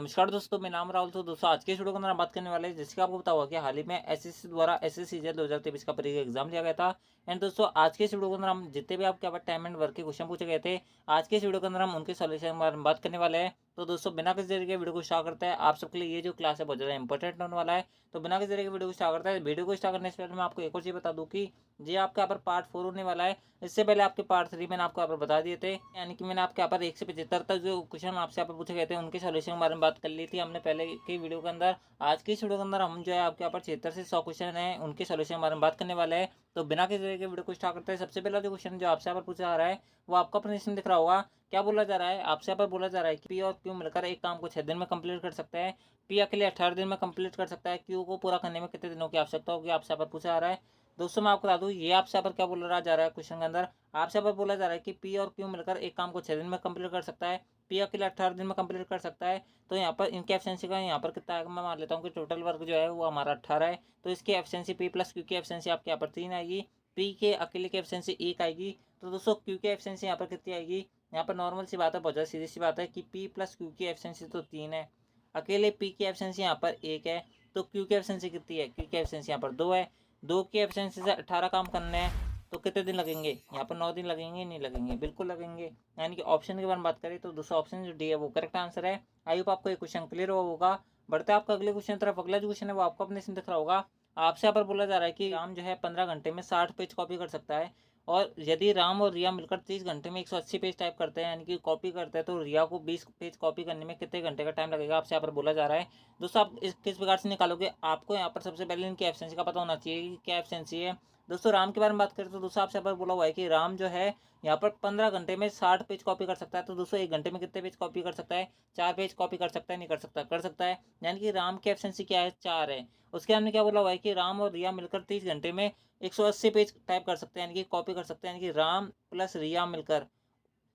नमस्कार दोस्तों, मेरा नाम राहुल। तो दोस्तों आज के इस वीडियो के अंदर हम बात करने वाले हैं, जैसे कि आपको पता होगा कि हाल ही में एसएससी द्वारा एसएससी 2023 का परीक्षा एग्जाम लिया गया था। एंड दोस्तों आज के इस वीडियो के अंदर हम जितने भी आपके यहाँ पर टाइम एंड वर्क के क्वेश्चन पूछे गए थे, आज के इस वीडियो के अंदर हम उनके सॉल्यूशन के बारे में बात करने वाले हैं। तो दोस्तों बिना किसी देरी के वीडियो को स्टार्ट करते हैं। आप सबके लिए ये जो क्लास है बहुत ज़्यादा इंपॉर्टेंट होने वाला है। तो बिना किसी देरी के वीडियो को स्टार्ट करते हैं। वीडियो को स्टार्ट करने से पहले मैं आपको एक और चीज़ बता दूँ कि ये आपके यहाँ पर पार्ट 4 होने वाला है। इससे पहले आपके पार्ट 3 मैंने आपको यहाँ पर बता दिए थे, यानी कि मैंने आपके यहाँ पर 1 से 75 तक जो क्वेश्चन आपसे यहाँ पर पूछे गए थे उनके सॉल्यूशन के बारे में बात कर ली थी हमने पहले की वीडियो के अंदर। आज की इस वीडियो के अंदर हम जो है आपके यहाँ पर 76 से 100 क्वेश्चन है उनके सॉल्यूशन के बारे में बात करने वाले हैं। तो बिना किसी तरह के वीडियो को स्टार्ट करते हैं। सबसे पहला जो क्वेश्चन जो आपसे यहाँ पर पूछा जा रहा है वो आपका अपने इसमें दिख रहा होगा। क्या बोला जा रहा है आपसे यहाँ पर? बोला जा रहा है कि पी और क्यू मिलकर एक काम को 6 दिन में कंप्लीट कर सकता है। पी अकेले 18 दिन में कंप्लीट कर सकता है। क्यू को पूरा करने में कितने दिनों की आवश्यकता होगी, आपसे यहाँ पर पूछा जा रहा है। दोस्तों मैं आपको बता दूं, ये आपसे यहाँ पर क्या बोला जा रहा है क्वेश्चन के अंदर, आपसे यहाँ पर बोला जा रहा है कि पी और क्यू मिलकर एक काम को 6 दिन में कंप्लीट कर सकता है। पी अकेले 18 दिन में कंप्लीट कर सकता है। तो यहाँ पर इनकी एफिशिएंसी का यहाँ पर कितना आएगा, मैं मान लेता हूँ कि टोटल वर्क जो है वो हमारा 18 है। तो इसकी एफिशिएंसी पी प्लस क्यू की एफिशिएंसी आपके यहाँ पर 3 आएगी। पी के अकेले की एफिशिएंसी 1 आएगी। तो दोस्तों क्यू की एफिशिएंसी यहाँ पर कितनी आएगी? यहाँ पर नॉर्मल सी बात है, बहुत ज़्यादा सीधी सी बात है कि पी प्लस क्यू की एफिशिएंसी तो 3 है, अकेले पी की एफिशिएंसी यहाँ पर 1 है। तो क्यू की एफिशिएंसी कितनी है? क्यू की एफिशिएंसी यहाँ पर 2 है। 2 की एफिशिएंसी से 18 काम करने हैं तो कितने दिन लगेंगे? यहाँ पर 9 दिन लगेंगे। नहीं लगेंगे? बिल्कुल लगेंगे। यानी कि ऑप्शन के बारे में बात करें तो दूसरा ऑप्शन जो डी है वो करेक्ट आंसर है। आई होप आपको ये क्वेश्चन क्लियर होगा। बढ़ते हैं आपका अगले क्वेश्चन तरफ। अगला जो क्वेश्चन है वो आपको अपने इसमें दिख रहा होगा। आपसे यहाँ पर बोला जा रहा है कि राम जो है 15 घंटे में 60 पेज कॉपी कर सकता है, और यदि राम और रिया मिलकर 30 घंटे में 180 पेज टाइप करते हैं, यानी कि कॉपी करते हैं, तो रिया को 20 पेज कॉपी करने में कितने घंटे का टाइम लगेगा, आपसे यहाँ पर बोला जा रहा है। दोस्तों आप इस किस प्रकार से निकालोगे? आपको यहाँ पर सबसे पहले इनकी एफिशिएंसी का पता होना चाहिए कि क्या एफिशिएंसी है। दोस्तों राम के बारे में बात करें तो दोस्तों आपसे यहाँ पर बोला हुआ है कि राम जो है यहाँ पर 15 घंटे में 60 पेज कॉपी कर सकता है। तो दोस्तों 1 घंटे में कितने पेज कॉपी कर सकता है? 4 पेज कॉपी कर सकता है। नहीं कर सकता? कर सकता है। यानी कि राम की एफिशिएंसी क्या है? 4 है। उसके हमने क्या बोला हुआ है कि राम और रिया मिलकर 30 घंटे में 180 पेज टाइप कर सकते हैं, यानी कि कॉपी कर सकते हैं। यानी कि राम प्लस रिया मिलकर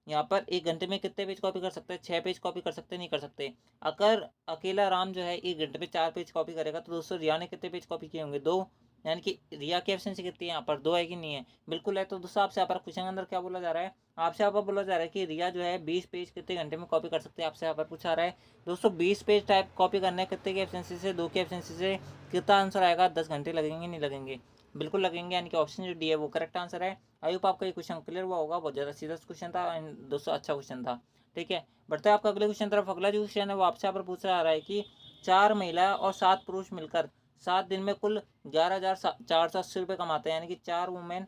यहाँ पर 1 घंटे में कितने पेज कॉपी कर सकते हैं? 6 पेज कॉपी कर सकते हैं। नहीं कर सकते? अगर अकेला राम जो है 1 घंटे में 4 पेज कॉपी करेगा तो दोस्तों रिया ने कितने पेज कॉपी किए होंगे? 2। यानी कि रिया की एफिशिएंसी कितनी है यहाँ पर? 2 है कि नहीं है? बिल्कुल है। तो दोस्तों आपसे यहाँ पर क्वेश्चन के अंदर क्या बोला जा रहा है? आपसे यहाँ पर बोला जा रहा है कि रिया जो है 20 पेज कितने घंटे में कॉपी कर सकते हैं, आपसे यहाँ पर पूछा रहा है। दोस्तों 20 पेज टाइप कॉपी करने कितने की एफिशिएंसी से? 2 की एफिशिएंसी से। कितना आंसर आएगा? 10 घंटे लगेंगे। नहीं लगेंगे? बिल्कुल लगेंगे। यानी कि ऑप्शन जो डी है वो करेक्ट आंसर है। आई होप आपका ये क्वेश्चन क्लियर हुआ होगा। बहुत ज़्यादा सीधा क्वेश्चन था एंड दोस्तों अच्छा क्वेश्चन था। ठीक है, बढ़ते हैं आपका अगले क्वेश्चन तरफ। अगला जो क्वेश्चन है वो आपसे यहाँ पर पूछा जा रहा है कि 4 महिला और 7 पुरुष मिलकर 7 दिन में कुल 11,480 रुपये कमाते हैं, यानी कि 4 वुमेन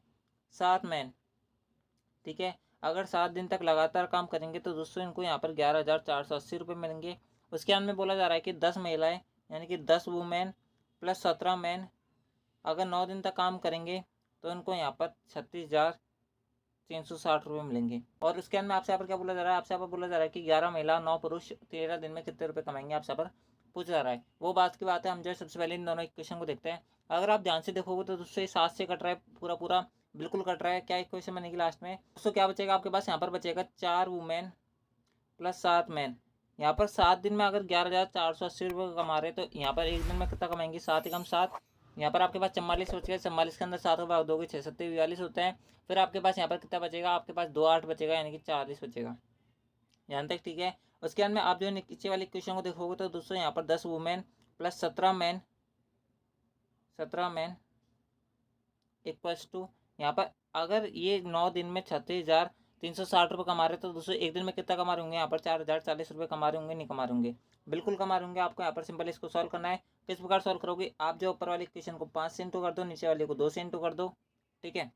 7 मैन। ठीक है, अगर 7 दिन तक लगातार काम करेंगे तो दोस्तों इनको यहाँ पर 11,480 रुपये मिलेंगे। उसके अंदर में बोला जा रहा है कि 10 महिलाएं यानी कि 10 वुमेन प्लस 17 मैन अगर 9 दिन तक काम करेंगे तो इनको यहाँ पर 36,360 रुपये मिलेंगे। और उसके अंदर आपसे यहाँ पर क्या बोला जा रहा है? आपसे यहाँ पर बोला जा रहा है कि 11 महिला 9 पुरुष 13 दिन में कितने रुपए कमाएंगे, आपसे यहाँ पर पूछा जा रहा है। वो बात की बात है, हम जो है सबसे पहले इन दोनों इक्वेशन को देखते हैं। अगर आप ध्यान से देखोगे तो दोस्तों 7 से कट रहा है, पूरा पूरा बिल्कुल कट रहा है। क्या इक्वेशन बनेगी लास्ट में? दोस्तों क्या बचेगा आपके पास? यहाँ पर बचेगा 4 वुमेन प्लस 7 मैन। यहाँ पर 7 दिन में अगर 11,480 रुपये कमा रहे तो यहाँ पर 1 दिन में कितना कमाएंगे? 7 एकम 7। यहाँ पर आपके पास 44 बच गए। 44 के अंदर 7 को भाग दोगे 6 सत्ते 42 होते हैं। फिर आपके पास यहाँ पर कितना बचेगा? आपके पास 2 8 बचेगा, यानी कि 40 बचेगा। यहाँ तक ठीक है। उसके अंदर में आप जो नीचे वाली क्वेश्चन को देखोगे तो दोस्तों यहाँ पर 10 women plus 17 man equals to, यहाँ पर अगर ये 9 दिन में 36,360 रुपये कमा रहे तो दोस्तों 1 दिन में कितना कमा रहे होंगे? यहाँ पर 4,040 रुपये कमा रहे होंगे। नहीं कमा रहे होंगे? बिल्कुल कमा रहे होंगे। आपको यहाँ पर सिंपल इसको सॉल्व करना है। किस प्रकार सॉल्व करोगे? आप जो ऊपर वाली क्वेश्चन को 5 से इंटू कर दो, नीचे वाले को 2 से इंटू कर दो। ठीक है,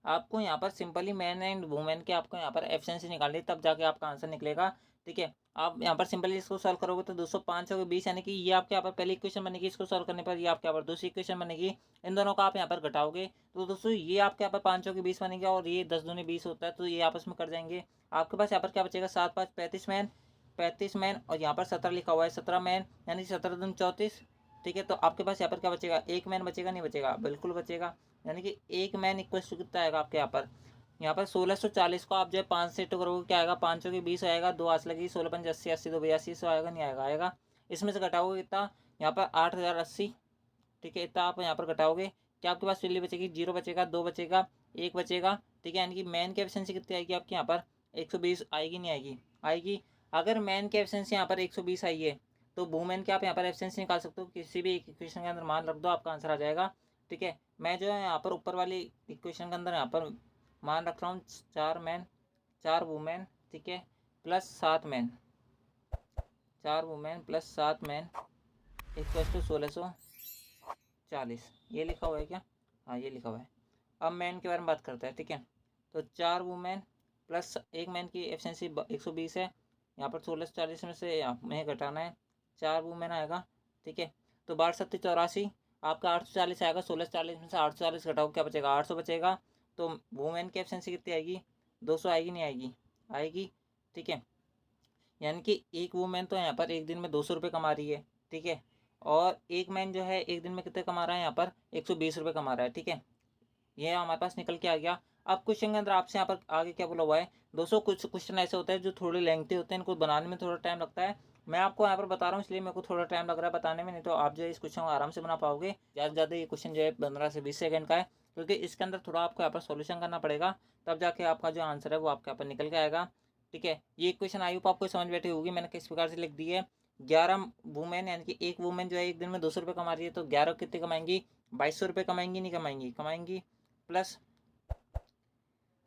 आपको यहाँ पर सिंपली मैन एंड वुमेन के आपको यहाँ पर एफिशिएंसी निकालनी है, तब जाके आपका आंसर निकलेगा। ठीक है, आप यहाँ पर सिंपली इसको सॉल्व करोगे तो 205 के 20, यानी कि ये आपके यहाँ पर पहली इक्वेशन बनेगी। इसको सॉल्व करने पर ये आपके यहाँ पर दूसरी इक्वेशन बनेगी। इन दोनों का आप यहाँ पर घटाओगे तो दोस्तों ये आपके यहाँ पर 5 के 20 बनेगा, और ये 10 दूनी 20 होता है, तो ये आपस में कट जाएंगे। आपके पास यहाँ पर क्या बचेगा? 7 5 35 मैन, 35 मैन, और यहाँ पर 17 लिखा हुआ है, 17 मैन, यानी 17 दूनी 34। ठीक है, तो आपके पास यहाँ पर क्या बचेगा? 1 मैन बचेगा। नहीं बचेगा? बिल्कुल बचेगा। यानी कि 1 मैन इक्वल टू कितना आएगा आपके यहाँ पर? यहाँ पर 1640 को आप जो है 5 से इंटू करोगे क्या आएगा? 5 के 20 आएगा, 2 आस लगी, 16 पंच 80, 80 2 82, 100 आएगा। नहीं आएगा? आएगा। इसमें से घटाओगे कितना? यहाँ पर 8,080। ठीक है, इतना आप यहाँ पर घटाओगे, क्या आपके पास वैल्यू बचेगी? 0 बचेगा, 2 बचेगा, 1 बचेगा। ठीक है, यानी कि मैन की एफिशिएंसी कितनी आएगी आपकी यहाँ पर? 120 आएगी। नहीं आएगी? आएगी। अगर मैन की एफिशिएंसी यहाँ पर 120 आई है तो वुमेन की आप यहाँ पर एफिशिएंसी निकाल सकते हो, किसी भी एक इक्वेशन के अंदर मान रख दो, आपका आंसर आ जाएगा। ठीक है, मैं जो है यहाँ पर ऊपर वाली इक्वेशन के अंदर यहाँ पर मान रख रहा हूँ 4 मैन 4 वुमेन, ठीक है, plus 7 man, 4 women plus 7 man equal to 1640। ये लिखा हुआ है क्या? हाँ ये लिखा हुआ है। अब मैन के बारे में बात करते हैं। ठीक है, तो 4 वुमेन प्लस एक मैन की एफिशिएंसी 120 है, यहाँ पर 1640 में से हमें घटाना है, 4 वुमेन आएगा। ठीक है, तो 12 7 84 आपका 840 आएगा, 1640 में से 840 घटाओ क्या बचेगा? 800 बचेगा। तो वुमेन की एफिशिएंसी कितनी आएगी? 200 आएगी, नहीं आएगी? आएगी। ठीक है, यानी कि एक वुमेन तो यहाँ पर एक दिन में 200 रुपये कमा रही है। ठीक है, और एक मैन जो है एक दिन में कितने कमा रहा है? यहाँ पर 120 रुपये कमा रहा है। ठीक है, ये हमारे पास निकल के आ गया। अब क्वेश्चन के अंदर आपसे यहाँ पर आगे क्या बोला हुआ है दोस्तों? कुछ क्वेश्चन ऐसे होते हैं जो थोड़े लेंथी होते हैं, इनको बनाने में थोड़ा टाइम लगता है। मैं आपको यहाँ पर बता रहा हूँ इसलिए मेरे को थोड़ा टाइम लग रहा है बताने में, नहीं तो आप जो है इस क्वेश्चन को आराम से बना पाओगे। ज़्यादा से ज़्यादा ये क्वेश्चन जो है 15 से 20 सेकंड का है, क्योंकि इसके अंदर थोड़ा आपको यहाँ पर सोल्यूशन करना पड़ेगा, तब जाके आपका जो आंसर है वो आपके यहाँ पर निकल के आएगा। ठीक है, ये क्वेश्चन आई होप आपको समझ बैठी होगी। मैंने किस प्रकार से लिख दी है, 11 वुमेन यानी कि एक वुमेन जो है एक दिन में 200 रुपये कमा रही है, तो 11 कितने कमाएंगी? 2200 रुपये कमाएंगी, नहीं कमाएंगी? कमाएंगी। प्लस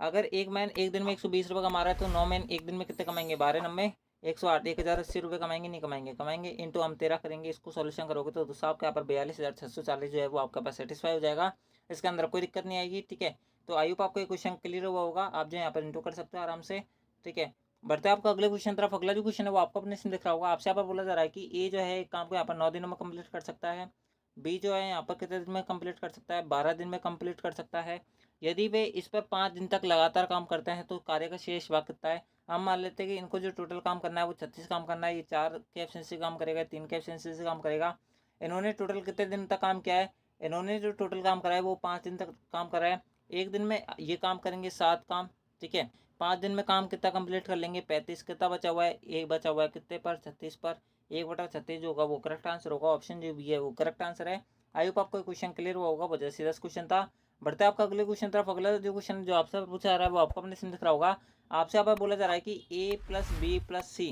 अगर एक मैन एक दिन में 120 रुपये कमा रहा है तो 9 मैन एक दिन में कितने कमाएंगे? 12 नब्बे 108 1080 रुपये कमाएंगे, नहीं कमाएंगे? कमाएंगे। इंटू हम 13 करेंगे, इसको सॉल्यूशन करोगे तो दोस्तों आपके यहाँ पर 42,640 जो है वो आपके पास सेटिस्फाई हो जाएगा। इसके अंदर कोई दिक्कत नहीं आएगी। ठीक है, तो आई होप आपको ये क्वेश्चन क्लियर हुआ होगा, आप जो यहाँ पर इंटू कर सकते हो आराम से। ठीक है, बढ़ते हैं आपका अगले क्वेश्चन तरफ। अगला जो क्वेश्चन है वो आपको अपने से दिख रहा होगा। आपसे यहाँ पर बोला जा रहा है कि ए जो है एक काम को यहाँ पर 9 दिनों में कंप्लीट कर सकता है, बी जो है यहाँ पर कितने दिन में कंप्लीट कर सकता है? 12 दिन में कंप्लीट कर सकता है। यदि वे इस पर 5 दिन तक लगातार काम करते हैं तो कार्य का शेष भाग कितना है? हम मान लेते हैं कि इनको जो टोटल काम करना है वो 36 काम करना है। ये 4 के एफिशिएंसी काम करेगा, 3 के एफिशिएंसी से काम करेगा। इन्होंने टोटल कितने दिन तक काम किया है? इन्होंने जो टोटल काम करा है वो 5 दिन तक काम करा है। एक दिन में ये काम करेंगे 7 काम। ठीक है, 5 दिन में काम कितना कंप्लीट कर लेंगे? 35। कितना बचा हुआ है? एक बचा हुआ है, कितने पर? 36 पर। 1/36 जो होगा वो करेक्ट आंसर होगा। ऑप्शन जो भी है वो करेक्ट आंसर है। आई होप आपको क्वेश्चन क्लियर हुआ होगा, बहुत सीधा क्वेश्चन था। बढ़ते हैं आपका अगले क्वेश्चन तरफ। अगला जो क्वेश्चन जो आपसे पूछा जा रहा है वो आपको अपने से दिख रहा होगा। आपसे यहाँ पर बोला जा रहा है कि ए प्लस बी प्लस सी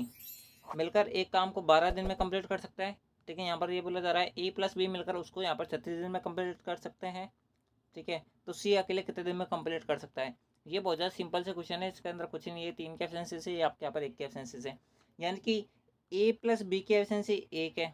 मिलकर एक काम को 12 दिन में कंप्लीट कर सकता है। ठीक है, यहाँ पर ये बोला जा रहा है ए प्लस बी मिलकर उसको यहाँ पर 36 दिन में कंप्लीट कर सकते हैं। ठीक है, तो सी अकेले कितने दिन में कंप्लीट कर सकता है? ये बहुत ज़्यादा सिंपल से क्वेश्चन है, इसके अंदर कुछ नहीं है। 3 के एफिशिएंसी से, आपके यहाँ पर 1 के एफिशिएंसी से, यानी कि ए प्लस बी की एफिशिएंसी 1 है।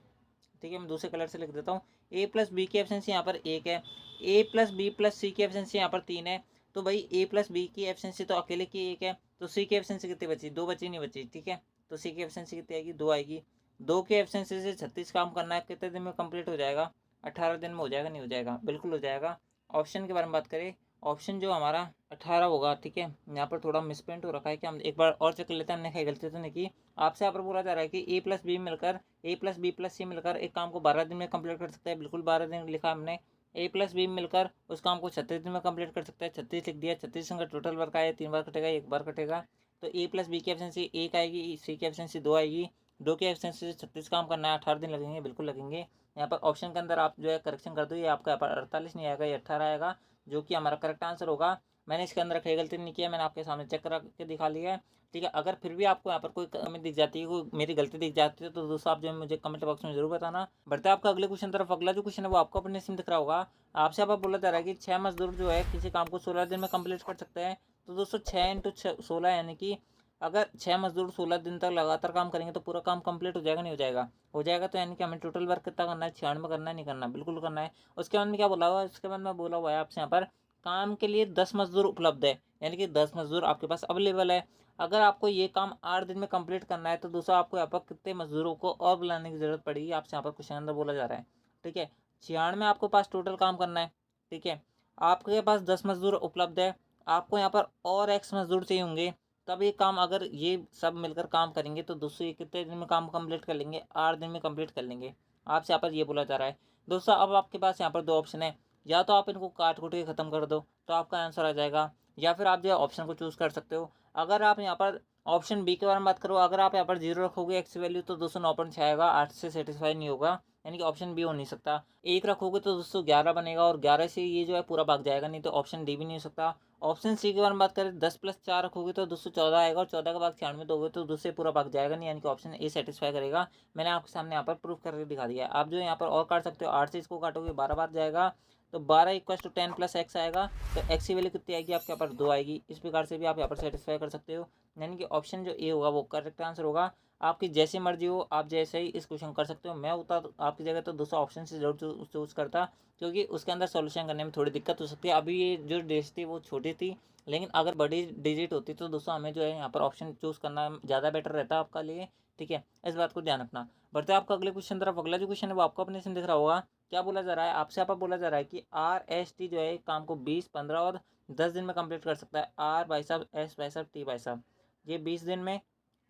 ठीक है, मैं दूसरे कलर से लिख देता हूँ। ए प्लस बी की एफिशिएंसी यहाँ पर 1 है, ए प्लस बी प्लस सी की एफिशिएंसी यहाँ पर 3 है। तो भाई ए प्लस बी की एफिशिएंसी तो अकेले की 1 है, तो सी की एफिशिएंसी कितनी बची? 2 बची, नहीं बची? ठीक है, तो सी की एफिशिएंसी कितनी आएगी? 2 आएगी। 2 की एफिशिएंसी से 36 काम करना है, कितने दिन में कंप्लीट हो जाएगा? 18 दिन में हो जाएगा, नहीं हो जाएगा? बिल्कुल हो जाएगा। ऑप्शन के बारे में बात करें, ऑप्शन जो हमारा 18 होगा। ठीक है, यहाँ पर थोड़ा मिसप्रिंट हो रखा है कि हम एक बार और चेक कर लेते हैं, हमने कहीं गलती तो नहीं की। आपसे यहाँ पर बोला जा रहा है कि ए प्लस बी मिलकर ए प्लस बी प्लस सी मिलकर एक काम को 12 दिन में कंप्लीट कर सकता है। बिल्कुल 12 दिन लिखा हमने। ए प्लस बी मिलकर उस काम को 36 दिन में कंप्लीट कर सकता है, 36 लिख दिया। 36 का टोटल वर्क आया, 3 बार कटेगा, 1 बार कटेगा। तो ए प्लस बी की एफिशिएंसी 1 आएगी, सी की एफिशिएंसी 2 आएगी। 2 की एफिशिएंसी से 36 काम करना है, 18 दिन लगेंगे, बिल्कुल लगेंगे। यहाँ पर ऑप्शन के अंदर आप जो है करेक्शन कर दो, ये आपका यहाँ पर 48 नहीं आएगा, ये 18 आएगा, जो कि हमारा करेक्ट आंसर होगा। मैंने इसके अंदर कहीं गलती नहीं किया, मैंने आपके सामने चेक करा के दिखा लिया है। ठीक है, अगर फिर भी आपको यहाँ पर कोई कमी दिख जाती है, कोई मेरी गलती दिख जाती है, तो दोस्तों आप जो है मुझे कमेंट बॉक्स में जरूर बताना। बढ़ते हैं आपका अगले क्वेश्चन तरफ। अगला जो क्वेश्चन है वो आपको अपने सिम दिख रहा होगा। आपसे यहाँ पर बोला जा रहा है कि 6 मजदूर जो है किसी काम को 16 दिन में कंप्लीट कर सकते हैं। तो दोस्तों 6 इंटू 16 यानी कि अगर 6 मजदूर 16 दिन तक लगातार काम करेंगे तो पूरा काम कंप्लीट हो जाएगा, नहीं हो जाएगा? हो जाएगा। तो यानी कि हमें टोटल वर्क कितना करना है? 96 करना है, नहीं करना? बिल्कुल करना है। उसके बाद में क्या बोला हुआ है? उसके बाद में बोला हुआ है आपसे यहाँ पर काम के लिए 10 मजदूर उपलब्ध है, यानी कि 10 मजदूर आपके पास अवेलेबल है। अगर आपको ये काम 8 दिन में कंप्लीट करना है तो दोस्तों आपको यहाँ पर कितने मजदूरों को और बुलाने की जरूरत पड़ेगी? आपसे यहाँ पर क्वेश्चन अंदर बोला जा रहा है। ठीक है, 96 में आपके पास टोटल काम करना है। ठीक है, आपके पास 10 मजदूर उपलब्ध है, आपको यहाँ पर और एक्स मजदूर चाहिए होंगे, तब ये काम अगर ये सब मिलकर काम करेंगे तो दोस्तों ये कितने दिन में काम कंप्लीट कर लेंगे? 8 दिन में कंप्लीट कर लेंगे। आपसे यहाँ पर ये बोला जा रहा है। दोस्तों अब आपके पास यहाँ पर 2 ऑप्शन है, या तो आप इनको काट कूट के ख़त्म कर दो तो आपका आंसर आ जाएगा, या फिर आप जो है ऑप्शन को चूज़ कर सकते हो। अगर आप यहाँ पर ऑप्शन बी के बारे में बात करो, अगर आप यहाँ पर 0 रखोगे एक्स वैल्यू तो दोस्तों 9.6 आएगा, 8 से सेटिस्फाई नहीं होगा, यानी कि ऑप्शन बी हो नहीं सकता। 1 रखोगे तो दोस्तों 11 बनेगा, और 11 से ये जो है पूरा भाग जाएगा, नहीं तो ऑप्शन डी भी नहीं हो सकता। ऑप्शन सी की बारे में बात करें, 10 + 4 रखोगे तो दोस्तों 14 आएगा, और 14 का भाग 96 दोगे तो दूसरे पूरा भाग जाएगा नहीं, यानी कि ऑप्शन ए सेटिस्फाई करेगा। मैंने आपके सामने यहाँ पर प्रूफ करके दिखा दिया है। आप जो यहाँ पर और काट सकते हो, 8 से इसको काटोगे 12 बार जाएगा, तो 12 = 10 + x आएगा, तो x की वैल्यू कितनी आएगी आपके यहाँ पर 2 आएगी। इस प्रकार से भी आप यहाँ पर सेटिस्फाई कर सकते हो, यानी कि ऑप्शन जो ए होगा वो करेक्ट आंसर होगा। आपकी जैसी मर्जी हो, आप जैसे ही इस क्वेश्चन कर सकते हो। मैं होता तो आपकी जगह तो दूसरा ऑप्शन से जरूर चूज करता, क्योंकि उसके अंदर सॉल्यूशन करने में थोड़ी दिक्कत हो सकती है। अभी ये जो डिजिट थी वो छोटी थी, लेकिन अगर बड़ी डिजिट होती तो दोस्तों हमें जो है यहाँ पर ऑप्शन चूज करना ज़्यादा बेटर रहता आपका लिए। ठीक है, इस बात को ध्यान रखना। बढ़ते हैं आपका अगले क्वेश्चन तरफ। अगला जो क्वेश्चन है वो आपको अपने से दिख रहा होगा। क्या बोला जा रहा है आपसे? यहाँ पर बोला जा रहा है कि RST जो है एक काम को 20, 15 और 10 दिन में कंप्लीट कर सकता है। आर भाई साहब, एस भाई साहब, टी भाई साहब, ये 20 दिन में,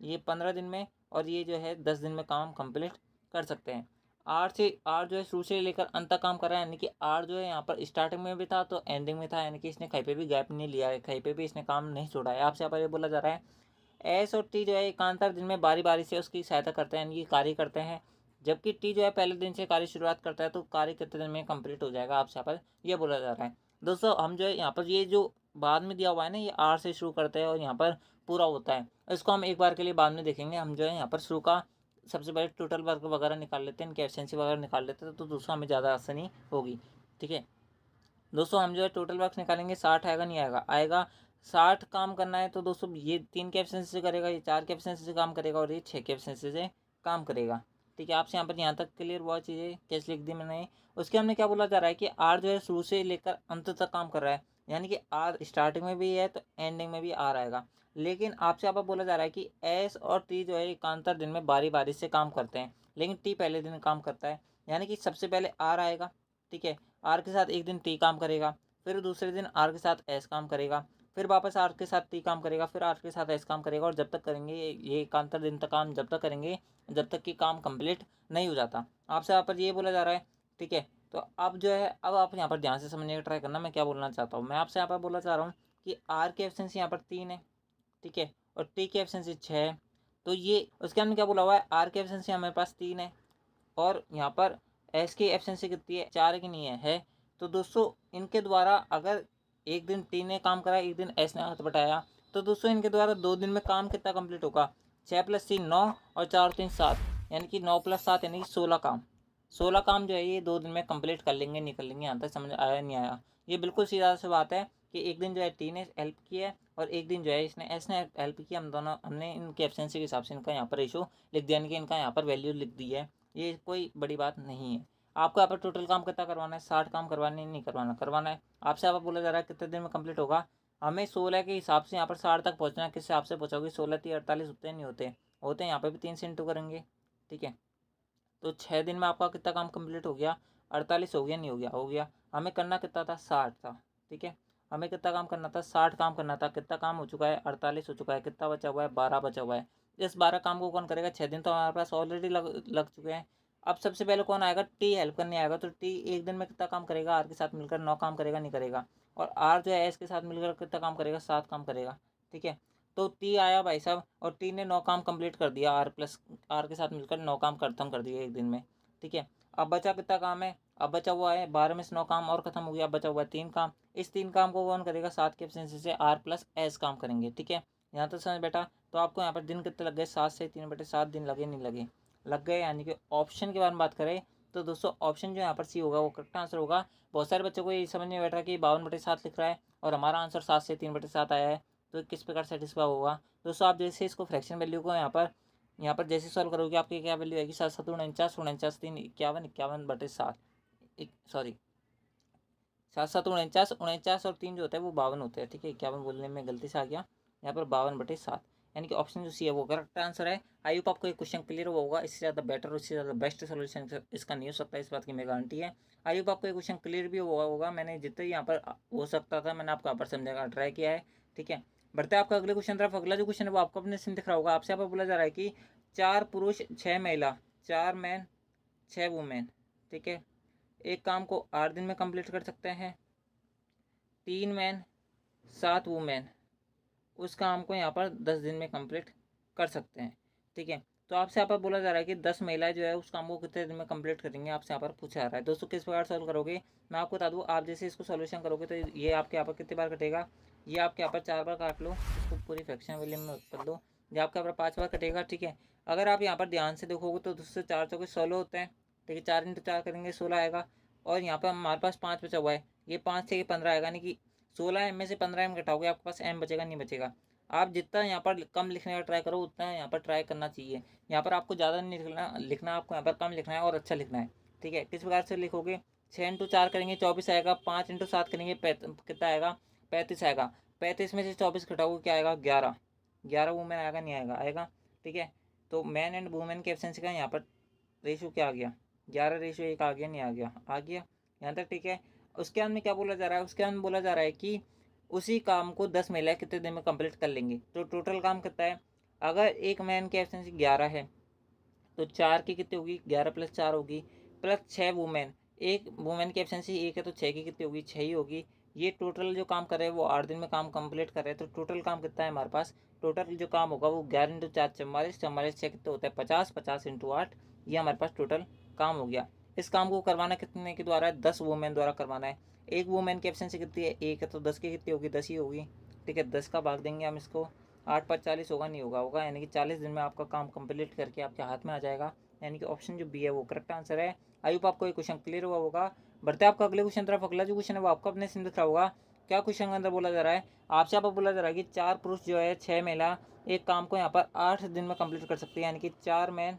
ये 15 दिन में, और ये जो है 10 दिन में काम कंप्लीट कर सकते हैं। आर जो है शुरू से लेकर अंत तक काम कर रहा है, यानी कि आर जो है यहाँ पर स्टार्टिंग में भी था तो एंडिंग में था, यानी कि इसने कहीं पे भी गैप नहीं लिया है, कहीं पे भी इसने काम नहीं छोड़ा है। आपसे यहाँ पर ये बोला जा रहा है एस और टी जो है एकांतर दिन में बारी बारी से उसकी सहायता करते हैं, यानी कि कार्य करते हैं। जबकि टी जो है पहले दिन से कार्य शुरुआत करता है, तो कार्य कितने दिन में कंप्लीट हो जाएगा, आपसे यहाँ पर ये बोला जा रहा है। दोस्तों हम जो है यहाँ पर ये जो बाद में दिया हुआ है ना, ये आर से शुरू करते हैं और यहाँ पर पूरा होता है। इसको हम एक बार के लिए बाद में देखेंगे। हम जो है यहाँ पर शुरू का सबसे पहले टोटल वर्क वगैरह निकाल लेते हैं, इनकी एफिशिएंसी वगैरह निकाल लेते हैं, तो दोस्तों हमें ज़्यादा आसानी होगी। ठीक है दोस्तों, हम जो है टोटल वर्क निकालेंगे, 60 आएगा नहीं आएगा? आएगा। 60 काम करना है तो दोस्तों ये 3 के एफिशिएंसी से करेगा, ये 4 के एफिशिएंसी से काम करेगा, और ये 6 के एफिशिएंसी से काम करेगा। ठीक है, आपसे यहाँ पर यहाँ तक क्लियर हुआ चीज़ें कैसे लिख दी मैंने। उसके हमने क्या बोला जा रहा है कि आर जो है शुरू से लेकर अंत तक काम कर रहा है, यानी कि आर स्टार्टिंग में भी है तो एंडिंग में भी आर आएगा। लेकिन आपसे यहाँ पर बोला जा रहा है कि एस और टी जो है एकांतर दिन में बारी बारी से काम करते हैं, लेकिन टी पहले दिन काम करता है, यानी कि सबसे पहले आर आएगा। ठीक है, आर के साथ एक दिन टी काम करेगा, फिर दूसरे दिन आर के साथ एस काम करेगा, फिर वापस आर के साथ टी काम करेगा, फिर आर के साथ एस काम करेगा, और जब तक करेंगे ये एकांतर दिन तक काम जब तक करेंगे जब तक कि काम कंप्लीट नहीं हो जाता। आपसे यहाँ पर ये बोला जा रहा है। ठीक है, तो अब जो है अब आप यहाँ पर ध्यान से समझने का ट्राई करना मैं क्या बोलना चाहता हूँ। मैं आपसे यहाँ पर बोलना चाह रहा हूँ कि आर की एफिशिएंसी यहाँ पर 3 है। ठीक है, और टी की एफिशिएंसी 6 है। तो ये उसके हमने क्या बोला हुआ है, आर की एफिशिएंसी हमारे पास 3 है, और यहाँ पर एस की एफिशिएंसी कितनी है, 4 की नहीं है। तो दोस्तों इनके द्वारा अगर एक दिन टी ने काम करा, एक दिन एस ने हाथ बटाया, तो दोस्तों इनके द्वारा 2 दिन में काम कितना कंप्लीट होगा? 6 + 3 9, और 4 3 7, यानी कि 9 + 7 यानी कि 16 काम। 16 काम जो है ये 2 दिन में कंप्लीट कर लेंगे, नहीं कर लेंगे? यहाँ तक समझ आया नहीं आया? ये बिल्कुल सीधा सी बात है कि एक दिन जो है टी ने हेल्प की है, और एक दिन जो है इसने एस ने हेल्प की। हमने इनकी एफिशिएंसी के हिसाब से इनका यहाँ पर रेशो लिख दिया, यानी कि इनका यहाँ पर वैल्यू लिख दी है। ये कोई बड़ी बात नहीं है। आपको यहाँ पर टोटल काम कितना करवाना है? 60 काम करवाने, नहीं करवाना, करवाना है। आपसे यहाँ पर बोला जा रहा है कितने दिन में कंप्लीट होगा? हमें 16 के हिसाब से यहाँ पर 60 तक पहुँचना है। किस हिसाब से पहुँचोगे? 16 3 48 होते नहीं होते? होते हैं। यहाँ पर भी 3 से इंटू करेंगे। ठीक है, तो 6 दिन में आपका कितना काम कंप्लीट हो गया? 48 हो गया, नहीं हो गया? हो गया। हमें करना कितना था? 60 था। ठीक है, हमें कितना काम करना था? 60 काम करना था। कितना काम हो चुका है? 48 हो चुका है। कितना बचा हुआ है? 12 बचा हुआ है। इस 12 काम को कौन करेगा? 6 दिन तो हमारे पास ऑलरेडी लग चुके हैं। अब सबसे पहले कौन आएगा? टी हेल्प करने आएगा। तो टी एक दिन में कितना काम करेगा? आर के साथ मिलकर 9 काम करेगा, नहीं करेगा? और आर जो है एस के साथ मिलकर कितना काम करेगा? 7 काम करेगा। ठीक है, तो टी आया भाई साहब, और टी ने 9 काम कंप्लीट कर दिया। आर के साथ मिलकर 9 काम खत्म कर दिए एक दिन में। ठीक है, अब बचा कितना काम है? अब बचा हुआ है 12 में से 9 काम और खत्म हो गया। अब बचा हुआ है 3 काम। इस 3 काम को कौन करेगा? 7 की एफिशिएंसी से आर प्लस एस काम करेंगे। ठीक है, यहाँ तक समझ बेटा? तो आपको यहाँ पर दिन कितने लग गए? 7 से 3/7 दिन लगे, नहीं लगे? लग गए। यानी कि ऑप्शन के बारे में बात करें तो दोस्तों ऑप्शन जो यहाँ पर सी होगा वो करेक्ट आंसर होगा। बहुत सारे बच्चों को ये समझ नहीं बैठ रहा कि 52/7 लिख रहा है और हमारा आंसर 7 से 3/7 आया है, तो किस प्रकार सेटिस्फाई होगा। दोस्तों आप जैसे इसको फ्रैक्शन वैल्यू को यहाँ पर जैसे सॉल्व करोगे आपकी क्या वैल्यू आएगी? 7 7 49, 49 3 51, 51/7, सॉरी 7 7 49, 49 और 3 जो होता है वो 52 होते हैं। ठीक है, 51 बोलने में गलती से आ गया, यहाँ पर 52/7, यानी कि ऑप्शन जो सी है वो करेक्ट आंसर है। आई होप आपको ये क्वेश्चन क्लियर हुआ होगा। इससे ज़्यादा बेटर और इससे ज़्यादा बेस्ट सोल्यूशन इसका नहीं हो सकता, इस बात की मैं गारंटी है। आई होप आपको ये क्वेश्चन क्लियर भी हुआ होगा। मैंने जितना यहाँ पर हो सकता था मैंने आपको यहाँ पर समझने का ट्राई किया है। ठीक है, बढ़ते हैं आपका अगले क्वेश्चन तरफ। अगला जो क्वेश्चन है वो आपको अपने से दिख रहा होगा। आपसे यहाँ पर बोला जा रहा है कि 4 पुरुष 6 महिला, 4 मैन 6 वुमेन, ठीक है, एक काम को 8 दिन में कंप्लीट कर सकते हैं। 3 मैन 7 वुमेन उस काम को यहाँ पर 10 दिन में कंप्लीट कर सकते हैं। ठीक है, तो आपसे यहाँ पर बोला जा रहा है कि 10 महिलाएं जो है उस काम को कितने दिन में कंप्लीट करेंगे, आपसे यहाँ पर पूछा जा रहा है। दोस्तों किस प्रकार सॉल्व करोगे मैं आपको बता दूँ। आप जैसे इसको सॉल्यूशन करोगे तो ये आपके यहाँ पर कितनी बार कटेगा? ये आपके यहाँ पर 4 बार काट लो, इसको पूरी फ्रैक्शन वैल्यू में कर दो, ये आपके यहाँ पर 5 बार कटेगा। ठीक है, अगर आप यहाँ पर ध्यान से देखोगे तो 2 से 4 चौके 16 होते हैं। ठीक है, 4 × 4 करेंगे 16 आएगा, और यहाँ पर हमारे पास 5 बचा हुआ है, ये 5 से 15 आएगा, यानी कि 16 में से 15 घटाओगे आपके पास m बचेगा, नहीं बचेगा। आप जितना यहाँ पर कम लिखने का ट्राई करो उतना यहाँ पर ट्राई करना चाहिए। यहाँ पर आपको ज़्यादा नहीं लिखना आपको यहाँ पर कम लिखना है और अच्छा लिखना है। ठीक है, किस प्रकार से लिखोगे, 6 × 4 करेंगे 24 आएगा, 5 × 7 करेंगे कितना आएगा, 35 आएगा। 35 में से 24 घटाओगे क्या आएगा, 11। 11 वुमेन आएगा, नहीं आएगा, आएगा। ठीक है, तो मैन एंड वुमेन के एब्सेंस का यहाँ पर रेशो क्या आ गया, 11:1 आ गया, नहीं आ गया, आ गया यहाँ तक। ठीक है, उसके अंत में क्या बोला जा रहा है, उसके अंत में बोला जा रहा है कि उसी काम को 10 महिलाएं कितने दिन में कंप्लीट कर लेंगी। तो टोटल काम कितना है, अगर एक मैन की एब्सेंस 11 है तो 4 की कितनी होगी, 11 + 4 होगी, प्लस 6 वुमेन, एक वुमेन की एब्सेंसी 1 है तो 6 की कितनी होगी, 6 ही होगी। ये टोटल जो काम कर रहे हैं वो 8 दिन में काम कंप्लीट कर रहे हैं। तो टोटल काम कितना है हमारे पास, टोटल जो काम होगा वो 11 × 4 44, 44 6 कितने होता है 50, 50 × 8, ये हमारे पास टोटल काम हो गया। इस काम को करवाना कितने के द्वारा है, 10 वुमेन द्वारा करवाना है। एक वुमेन की एब्सेंसी कितनी है, 1 है तो 10 की कितनी होगी, 10 ही होगी। ठीक है, 10 का भाग देंगे हम इसको, 8 × 5 = 40 होगा, नहीं होगा, होगा, यानी कि 40 दिन में आपका काम कंप्लीट करके आपके हाथ में आ जाएगा। यानी कि ऑप्शन जो बी है वो करेक्ट आंसर है। आई होप आपको ये क्वेश्चन क्लियर हुआ होगा। बढ़ते हैं आपका अगले क्वेश्चन तरफ। अगला जो क्वेश्चन है वो आपको अपने सिंह दिख रहा होगा। क्या क्वेश्चन के अंदर बोला जा रहा है, आपसे यहाँ पर बोला जा रहा है कि 4 पुरुष जो है 6 महिला एक काम को यहाँ पर 8 दिन में कंप्लीट कर सकती है, यानी कि 4 मैन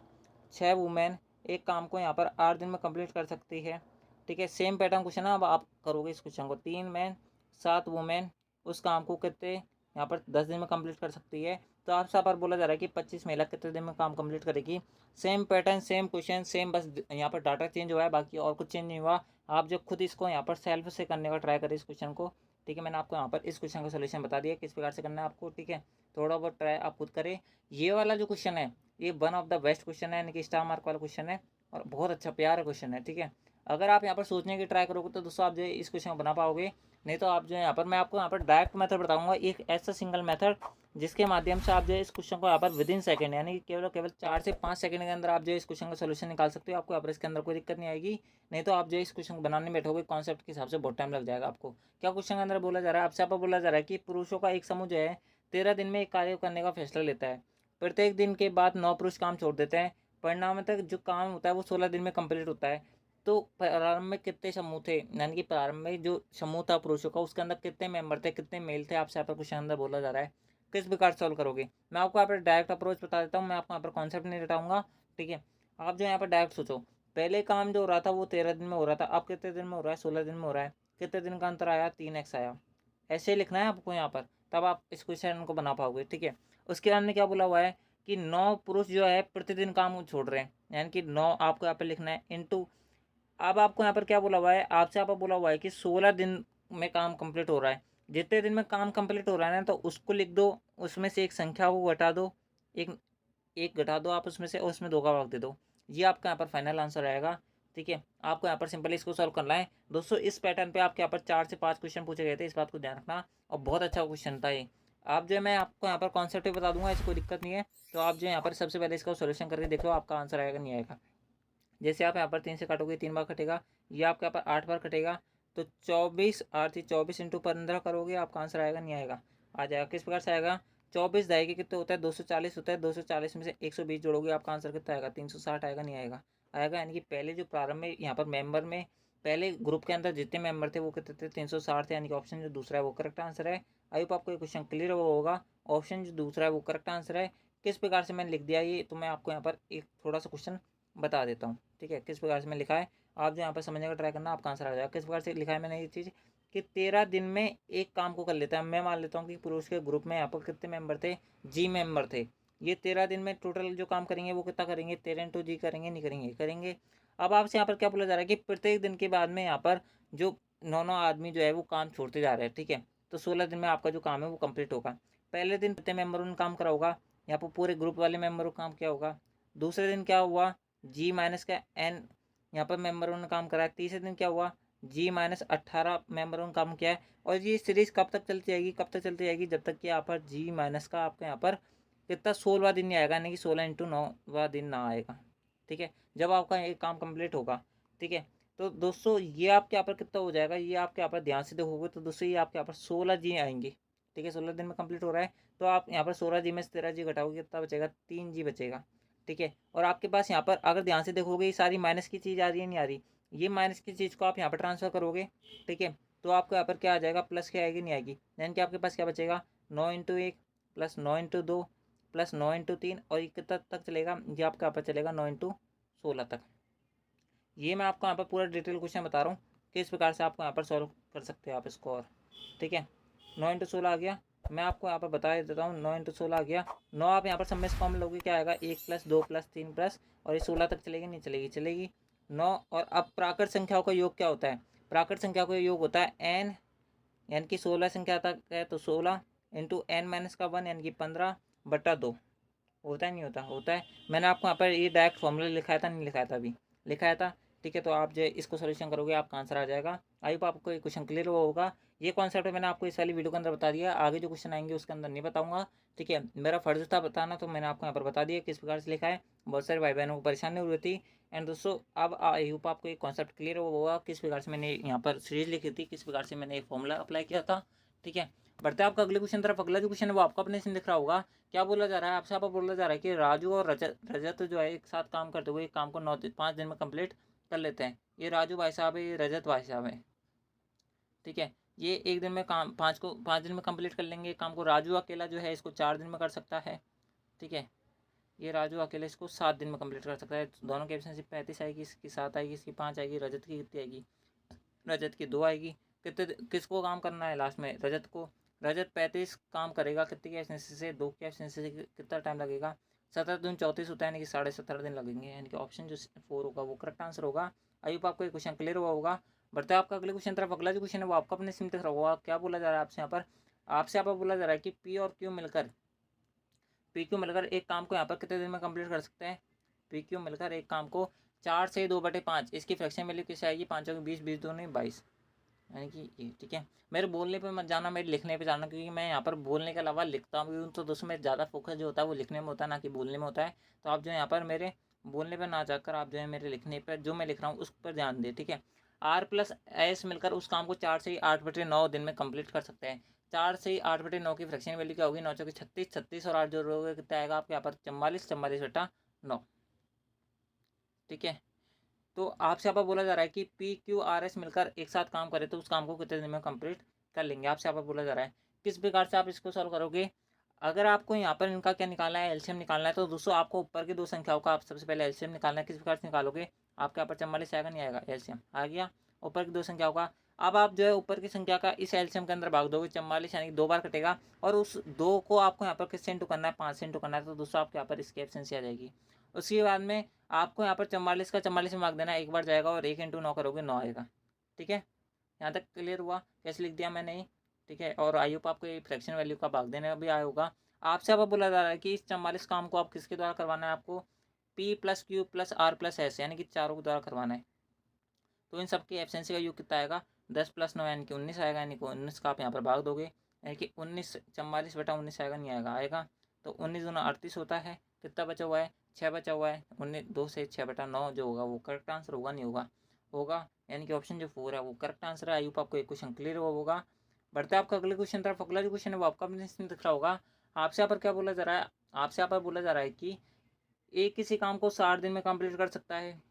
6 वुमेन एक काम को यहाँ पर 8 दिन में कंप्लीट कर सकती है। ठीक है, सेम पैटर्न क्वेश्चन है, अब आप करोगे इस क्वेश्चन को, 3 मैन 7 वुमेन उस काम को कितने यहाँ पर 10 दिन में कंप्लीट कर सकती है। तो आपसे यहाँ पर बोला जा रहा है कि 25 महिला कितने दिन में काम कंप्लीट करेगी। Same pattern, same question, same, बस यहाँ पर डाटा चेंज हुआ है, बाकी और कुछ चेंज नहीं हुआ। आप जो खुद इसको यहाँ पर सेल्फ से करने का ट्राई करें इस क्वेश्चन को। ठीक है, मैंने आपको यहाँ पर इस क्वेश्चन का सोल्यूशन बता दिया किस प्रकार से करना है आपको। ठीक है, थोड़ा बहुत ट्राई आप खुद करें। ये वाला जो क्वेश्चन है ये one of the best question है, यानी कि स्टार मार्क वाला क्वेश्चन है, और बहुत अच्छा प्यारा क्वेश्चन है। ठीक है, अगर आप यहाँ पर सोचने की ट्राई करोगे तो दोस्तों आप जो है इस क्वेश्चन को बना पाओगे। नहीं तो आप जो है यहाँ पर मैं आपको यहाँ पर डायरेक्ट मेथड बताऊंगा, एक ऐसा सिंगल मेथड जिसके माध्यम से आप जो है इस क्वेश्चन को यहाँ पर विद इन सेकंड, यानी कि केवल 4 से 5 सेकंड के अंदर आप जो है इस क्वेश्चन का सोल्यूशन निकाल सकते हो। आपको यहाँ पर इसके अंदर कोई दिक्कत नहीं आएगी। नहीं तो आप जो है इस क्वेश्चन को बनाने में बैठोगे कॉन्सेप्ट के हिसाब से बहुत टाइम लग जाएगा आपको। क्या क्वेश्चन के अंदर बोला जा रहा है, आपसे यहाँ पर बोला जा रहा है कि पुरुषों का एक समूह जो है 13 दिन में एक कार्य करने का फैसला लेता है। प्रत्येक दिन के बाद 9 पुरुष काम छोड़ देते हैं। परिणाम तक जो काम होता है वो 16 दिन में कंप्लीट होता है। तो प्रारंभ में कितने समूह थे, यानी कि प्रारंभ में जो समूह था पुरुषों का उसके अंदर कितने मेंबर थे, कितने मेल थे, आपसे यहाँ पर क्वेश्चन अंदर बोला जा रहा है। किस प्रकार सॉल्व करोगे, मैं आपको यहाँ पर डायरेक्ट अप्रोच बता देता हूँ, मैं आपको यहाँ पर कॉन्सेप्ट नहीं बताऊंगा। ठीक है, आप जो यहाँ पर डायरेक्ट सोचो, पहले काम जो हो रहा था वो 13 दिन में हो रहा था, अब कितने दिन में हो रहा है, 16 दिन में हो रहा है। कितने दिन का अंतर आया, 3x आया। ऐसे ही लिखना है आपको यहाँ पर, तब आप इस क्वेश्चन को बना पाओगे। ठीक है, उसके अंदर क्या बोला हुआ है कि 9 पुरुष जो है प्रतिदिन काम छोड़ रहे हैं, यानी कि 9 आपको यहाँ पर लिखना है इंटू, अब आपको यहाँ पर क्या बोला हुआ है, आपसे यहाँ पर बोला हुआ है कि 16 दिन में काम कंप्लीट हो रहा है। जितने दिन में काम कंप्लीट हो रहा है ना तो उसको लिख दो, उसमें से एक संख्या को घटा दो, एक एक घटा दो आप उसमें से, और उसमें 2 का भाग दे दो। ये आपका यहाँ पर फाइनल आंसर आएगा। ठीक है, आपको यहाँ पर सिंपली इसको सॉल्व करना है दोस्तों। इस पैटर्न पे आपके यहाँ पर 4 से 5 क्वेश्चन पूछे गए थे, इस बात को ध्यान रखना, और बहुत अच्छा क्वेश्चन था ये। आप जो है मैं आपको यहाँ पर कॉन्सेप्ट भी बता दूंगा, ऐसी कोई दिक्कत नहीं है। तो आप जो यहाँ पर सबसे पहले इसका सोल्यूशन करके देख लो, आपका आंसर आएगा नहीं आएगा। जैसे आप यहाँ पर 3 से काटोगे 3 बार कटेगा, ये आपके यहाँ पर 8 बार कटेगा, तो 24 8 24 × 15 करोगे, आपका आंसर आएगा नहीं आएगा, आ जाएगा। किस प्रकार से आएगा, 24 दाई के कितने होता है, 240 होता है, 240 में से 120 जोड़ोगे, आपका आंसर कितना आएगा, 360 आएगा, नहीं आएगा, आएगा। यानी कि पहले जो प्रारंभ में यहाँ पर मेंबर में पहले ग्रुप के अंदर जितने मेंबर थे वो कितने थे, 360 थे, यानी कि ऑप्शन जो दूसरा है वो करेक्ट आंसर है। आई होप आपको ये क्वेश्चन क्लियर हुआ होगा, ऑप्शन जो दूसरा है वो करेक्ट आंसर है। किस प्रकार से मैंने लिख दिया ये, तो मैं आपको यहाँ पर एक थोड़ा सा क्वेश्चन बता देता हूँ। ठीक है, किस प्रकार से मैं लिखा है, आप जो यहाँ पर समझने का ट्राई करना, आपका आंसर आ जाएगा। किस प्रकार से लिखा है मैंने ये चीज़ कि 13 दिन में एक काम को कर लेता है। मैं मान लेता हूँ कि पुरुष के ग्रुप में यहाँ पर कितने मेंबर थे, जी मेंबर थे। ये 13 दिन में टोटल जो काम करेंगे वो कितना करेंगे, 13 × जी करेंगे, नहीं करेंगे, करेंगे। अब आपसे यहाँ पर क्या बोला जा रहा है कि प्रत्येक दिन के बाद में यहाँ पर जो 9 आदमी जो है वो काम छोड़ते जा रहे हैं। ठीक है, तो 16 दिन में आपका जो काम है वो कंप्लीट होगा। पहले दिन कितने मेंबरों ने काम करा होगा, यहाँ पर पूरे ग्रुप वाले मेंबरों का काम किया होगा। दूसरे दिन क्या हुआ, जी माइनस का एन यहाँ पर मेंबरों ने काम करा है। तीसरे दिन क्या हुआ, जी माइनस 18 मेंबरों ने काम किया है। और ये सीरीज कब तक चलती जाएगी, कब तक चलती जाएगी, जब तक कि यहाँ पर जी माइनस का आपका यहाँ पर कितना 16वां दिन नहीं आएगा, यानी कि 16 × 9वां दिन ना आएगा। ठीक है, जब आपका एक काम कंप्लीट होगा। ठीक है, तो दोस्तों ये आपके यहाँ पर कितना हो जाएगा, ये आपके यहाँ पर ध्यान से देखोगे तो दोस्तों ये आपके यहाँ पर 16 जी आएंगे। ठीक है, 16 दिन में कंप्लीट हो रहा है। तो आप यहाँ पर 16 जी में से 13 जी घटाओगे कितना बचेगा, 3 जी बचेगा। ठीक है, और आपके पास यहाँ पर अगर ध्यान से देखोगे ये सारी माइनस की चीज़ आ रही है, नहीं आ रही, ये माइनस की चीज़ को आप यहाँ पर ट्रांसफर करोगे। ठीक है, तो आपको यहाँ पर क्या आ जाएगा, प्लस के आएगी, नहीं आएगी, यानी कि आपके पास क्या बचेगा, 9 × 1 प्लस 9 × 2 प्लस 9 × 3, और ये कितना तक चलेगा, ये आपका यहाँ पर चलेगा 9 × 16 तक। ये मैं आपको यहाँ पर पूरा डिटेल क्वेश्चन बता रहा हूँ किस प्रकार से आपको यहाँ पर सॉल्व कर सकते हो आप इसको। और ठीक है, 9 × 16 आ गया, मैं आपको यहाँ पर बता देता हूँ। 9 × 16 आ गया, 9 आप यहाँ पर सब में से कॉमन लोगे, क्या आएगा, 1 + 2 + 3 प्लस, और ये 16 तक चलेगी, नहीं चलेगी, चलेगी 9। और अब प्राकृत संख्याओं का योग क्या होता है, प्राकृत संख्याओं का योग होता है n, यानी कि 16 संख्या तक है तो 16 इंटू n-1 यानी कि 15/2। होता है, नहीं होता, होता है। मैंने आपको यहाँ पर ये डायरेक्ट फॉर्मूला लिखाया था, नहीं लिखाया था, अभी लिखाया था। ठीक है, तो आप जो इसको सोल्यूशन करोगे आपका आंसर आ जाएगा। आई होप आपको ये क्वेश्चन क्लियर हुआ होगा। ये कॉन्सेप्ट मैंने आपको इस वाली वीडियो के अंदर बता दिया, आगे जो क्वेश्चन आएंगे उसके अंदर नहीं बताऊंगा। ठीक है, मेरा फर्ज था बताना, तो मैंने आपको यहाँ पर बता दिया किस प्रकार से लिखा है। बहुत सारे भाई बहनों को परेशानी हुई थी। एंड दोस्तों अब आई होप आपको ये कॉन्सेप्ट क्लियर हुआ होगा, किस प्रकार से मैंने यहाँ पर सीरीज लिखी थी, किस प्रकार से मैंने ये फॉर्मूला अप्लाई किया था। ठीक है, बढ़ते हैं आपका अगले क्वेश्चन तरफ। अगला जो क्वेश्चन है वो आपका अपने से दिख रहा होगा। क्या बोला जा रहा है आपसे, आप बोला जा रहा है कि राजू और रजत जो है एक साथ काम करते हुए एक काम को 5 दिन में कंप्लीट कर लेते हैं। ये राजू भाई साहब है, ये रजत भाई साहब है। ठीक है, ये एक दिन में काम 5 दिन में कंप्लीट कर लेंगे काम को। राजू अकेला जो है इसको 4 दिन में कर सकता है। ठीक है, ये राजू अकेले इसको 7 दिन में कंप्लीट कर सकता है। दोनों की एफिशिएंसी 35 आएगी, इसकी 7 आएगी, इसकी 5 आएगी। रजत की कितनी आएगी, रजत की 2 आएगी। कितने किसको काम करना है लास्ट में, रजत को। रजत 35 काम करेगा कितनी की एफिशिएंसी से, 2 की एफिशिएंसी से कितना टाइम लगेगा, 17 दूनी 34 होता है, यानी कि 17.5 दिन लगेंगे। यानी कि ऑप्शन जो 4 होगा वो करेक्ट आंसर होगा। आई होप आपको ये क्वेश्चन क्लियर हुआ होगा। बढ़ते हैं आपका अगले क्वेश्चन तरफ। अगला जो क्वेश्चन है वो आपका अपने सिम दिख रहा होगा। क्या बोला जा रहा है आपसे यहाँ पर, आपसे यहाँ पर बोला जा रहा है कि पी क्यू मिलकर एक काम को यहाँ पर कितने दिन में कंप्लीट कर सकते हैं। पी क्यू मिलकर एक काम को 4 से 2/5, इसकी फ्रैक्शन वैल्यू कैसे आएगी, 5 को 20, 20 दूनी 22, यानी कि ये। ठीक है, मेरे बोलने पे मत जाना, मेरे लिखने पे जाना, क्योंकि मैं यहाँ पर बोलने के अलावा लिखता हूँ, तो दोस्तों मेरा ज़्यादा फोकस जो होता है वो लिखने में होता है, ना कि बोलने में होता है। तो आप जो है यहाँ पर मेरे बोलने पर ना जाकर आप जो है मेरे लिखने पर, जो मैं लिख रहा हूँ उस पर ध्यान दें। ठीक है, R+S मिलकर उस काम को 4 से 8/9 दिन में कंप्लीट कर सकते हैं। 4 से 8/9 की फ्रैक्शन वैल्यू क्या होगी, 9 चौके 36, 36 और 8 जोड़ोगे कितना आएगा आपके यहाँ पर 44, 44/9। ठीक है, तो आपसे यहाँ पर बोला जा रहा है कि PQRS मिलकर एक साथ काम करे तो उस काम को कितने दिन में कंप्लीट कर लेंगे, आपसे यहाँ पर बोला जा रहा है। किस प्रकार से आप इसको सॉल्व करोगे, अगर आपको यहाँ पर इनका क्या निकालना है, एलसीएम निकालना है, तो दोस्तों आपको ऊपर की 2 संख्याओं का आप सबसे पहले एलसीएम निकालना है। किस प्रकार से निकालोगे, आपके यहाँ पर 44 आएगा, नहीं आएगा, एलसीएम आ गया ऊपर की 2 संख्याओं का। अब आप जो है ऊपर की संख्या का इस एलसीएम के अंदर भाग दोगे, 44 यानी कि 2 बार कटेगा, और उस 2 को आपको यहाँ पर किससे इंटू करना है, 5 से इंटू करना है, तो दोस्तों आपके यहाँ पर इसकी एफिशिएंसी आ जाएगी। उसके बाद में आपको यहाँ पर 44 का 44 में भाग देना है, एक बार जाएगा, और 1 × 9 करोगे 9 आएगा। ठीक है, यहाँ तक क्लियर हुआ, कैसे लिख दिया मैंने ये। ठीक है, और आई होप आपको ये फ्रैक्शन वैल्यू का भाग देने भी आया होगा। आपसे अब बोला जा रहा है कि इस 44 काम को आप किसके द्वारा करवाना है, आपको P+Q+R+S यानी कि चारों के द्वारा करवाना है। तो इन सब की एफिशिएंसी का योग कितना आएगा, 10 + 9 यानी कि 19 आएगा, यानी कि 19 का आप यहाँ पर भाग दोगे, यानी कि 19 44/19 आएगा, नहीं आएगा, आएगा। तो 19 दूना 38 होता है, कितना बचा हुआ है, 6 बचा हुआ है। 19 2 से 6/9 जो होगा वो करेक्ट आंसर होगा, नहीं होगा, होगा, यानी कि ऑप्शन जो 4 है वो करेक्ट आंसर है। आई होप आपको एक क्वेश्चन क्लियर हुआ होगा। बढ़ते हैं आपका अगले क्वेश्चन तरफ। अगला जो क्वेश्चन है वो आपका अपने इसमें दिख रहा होगा। आपसे यहाँ पर क्या बोला जा रहा है, आपसे यहाँ पर बोला जा रहा है कि एक किसी काम को 60 दिन में कंप्लीट कर सकता है,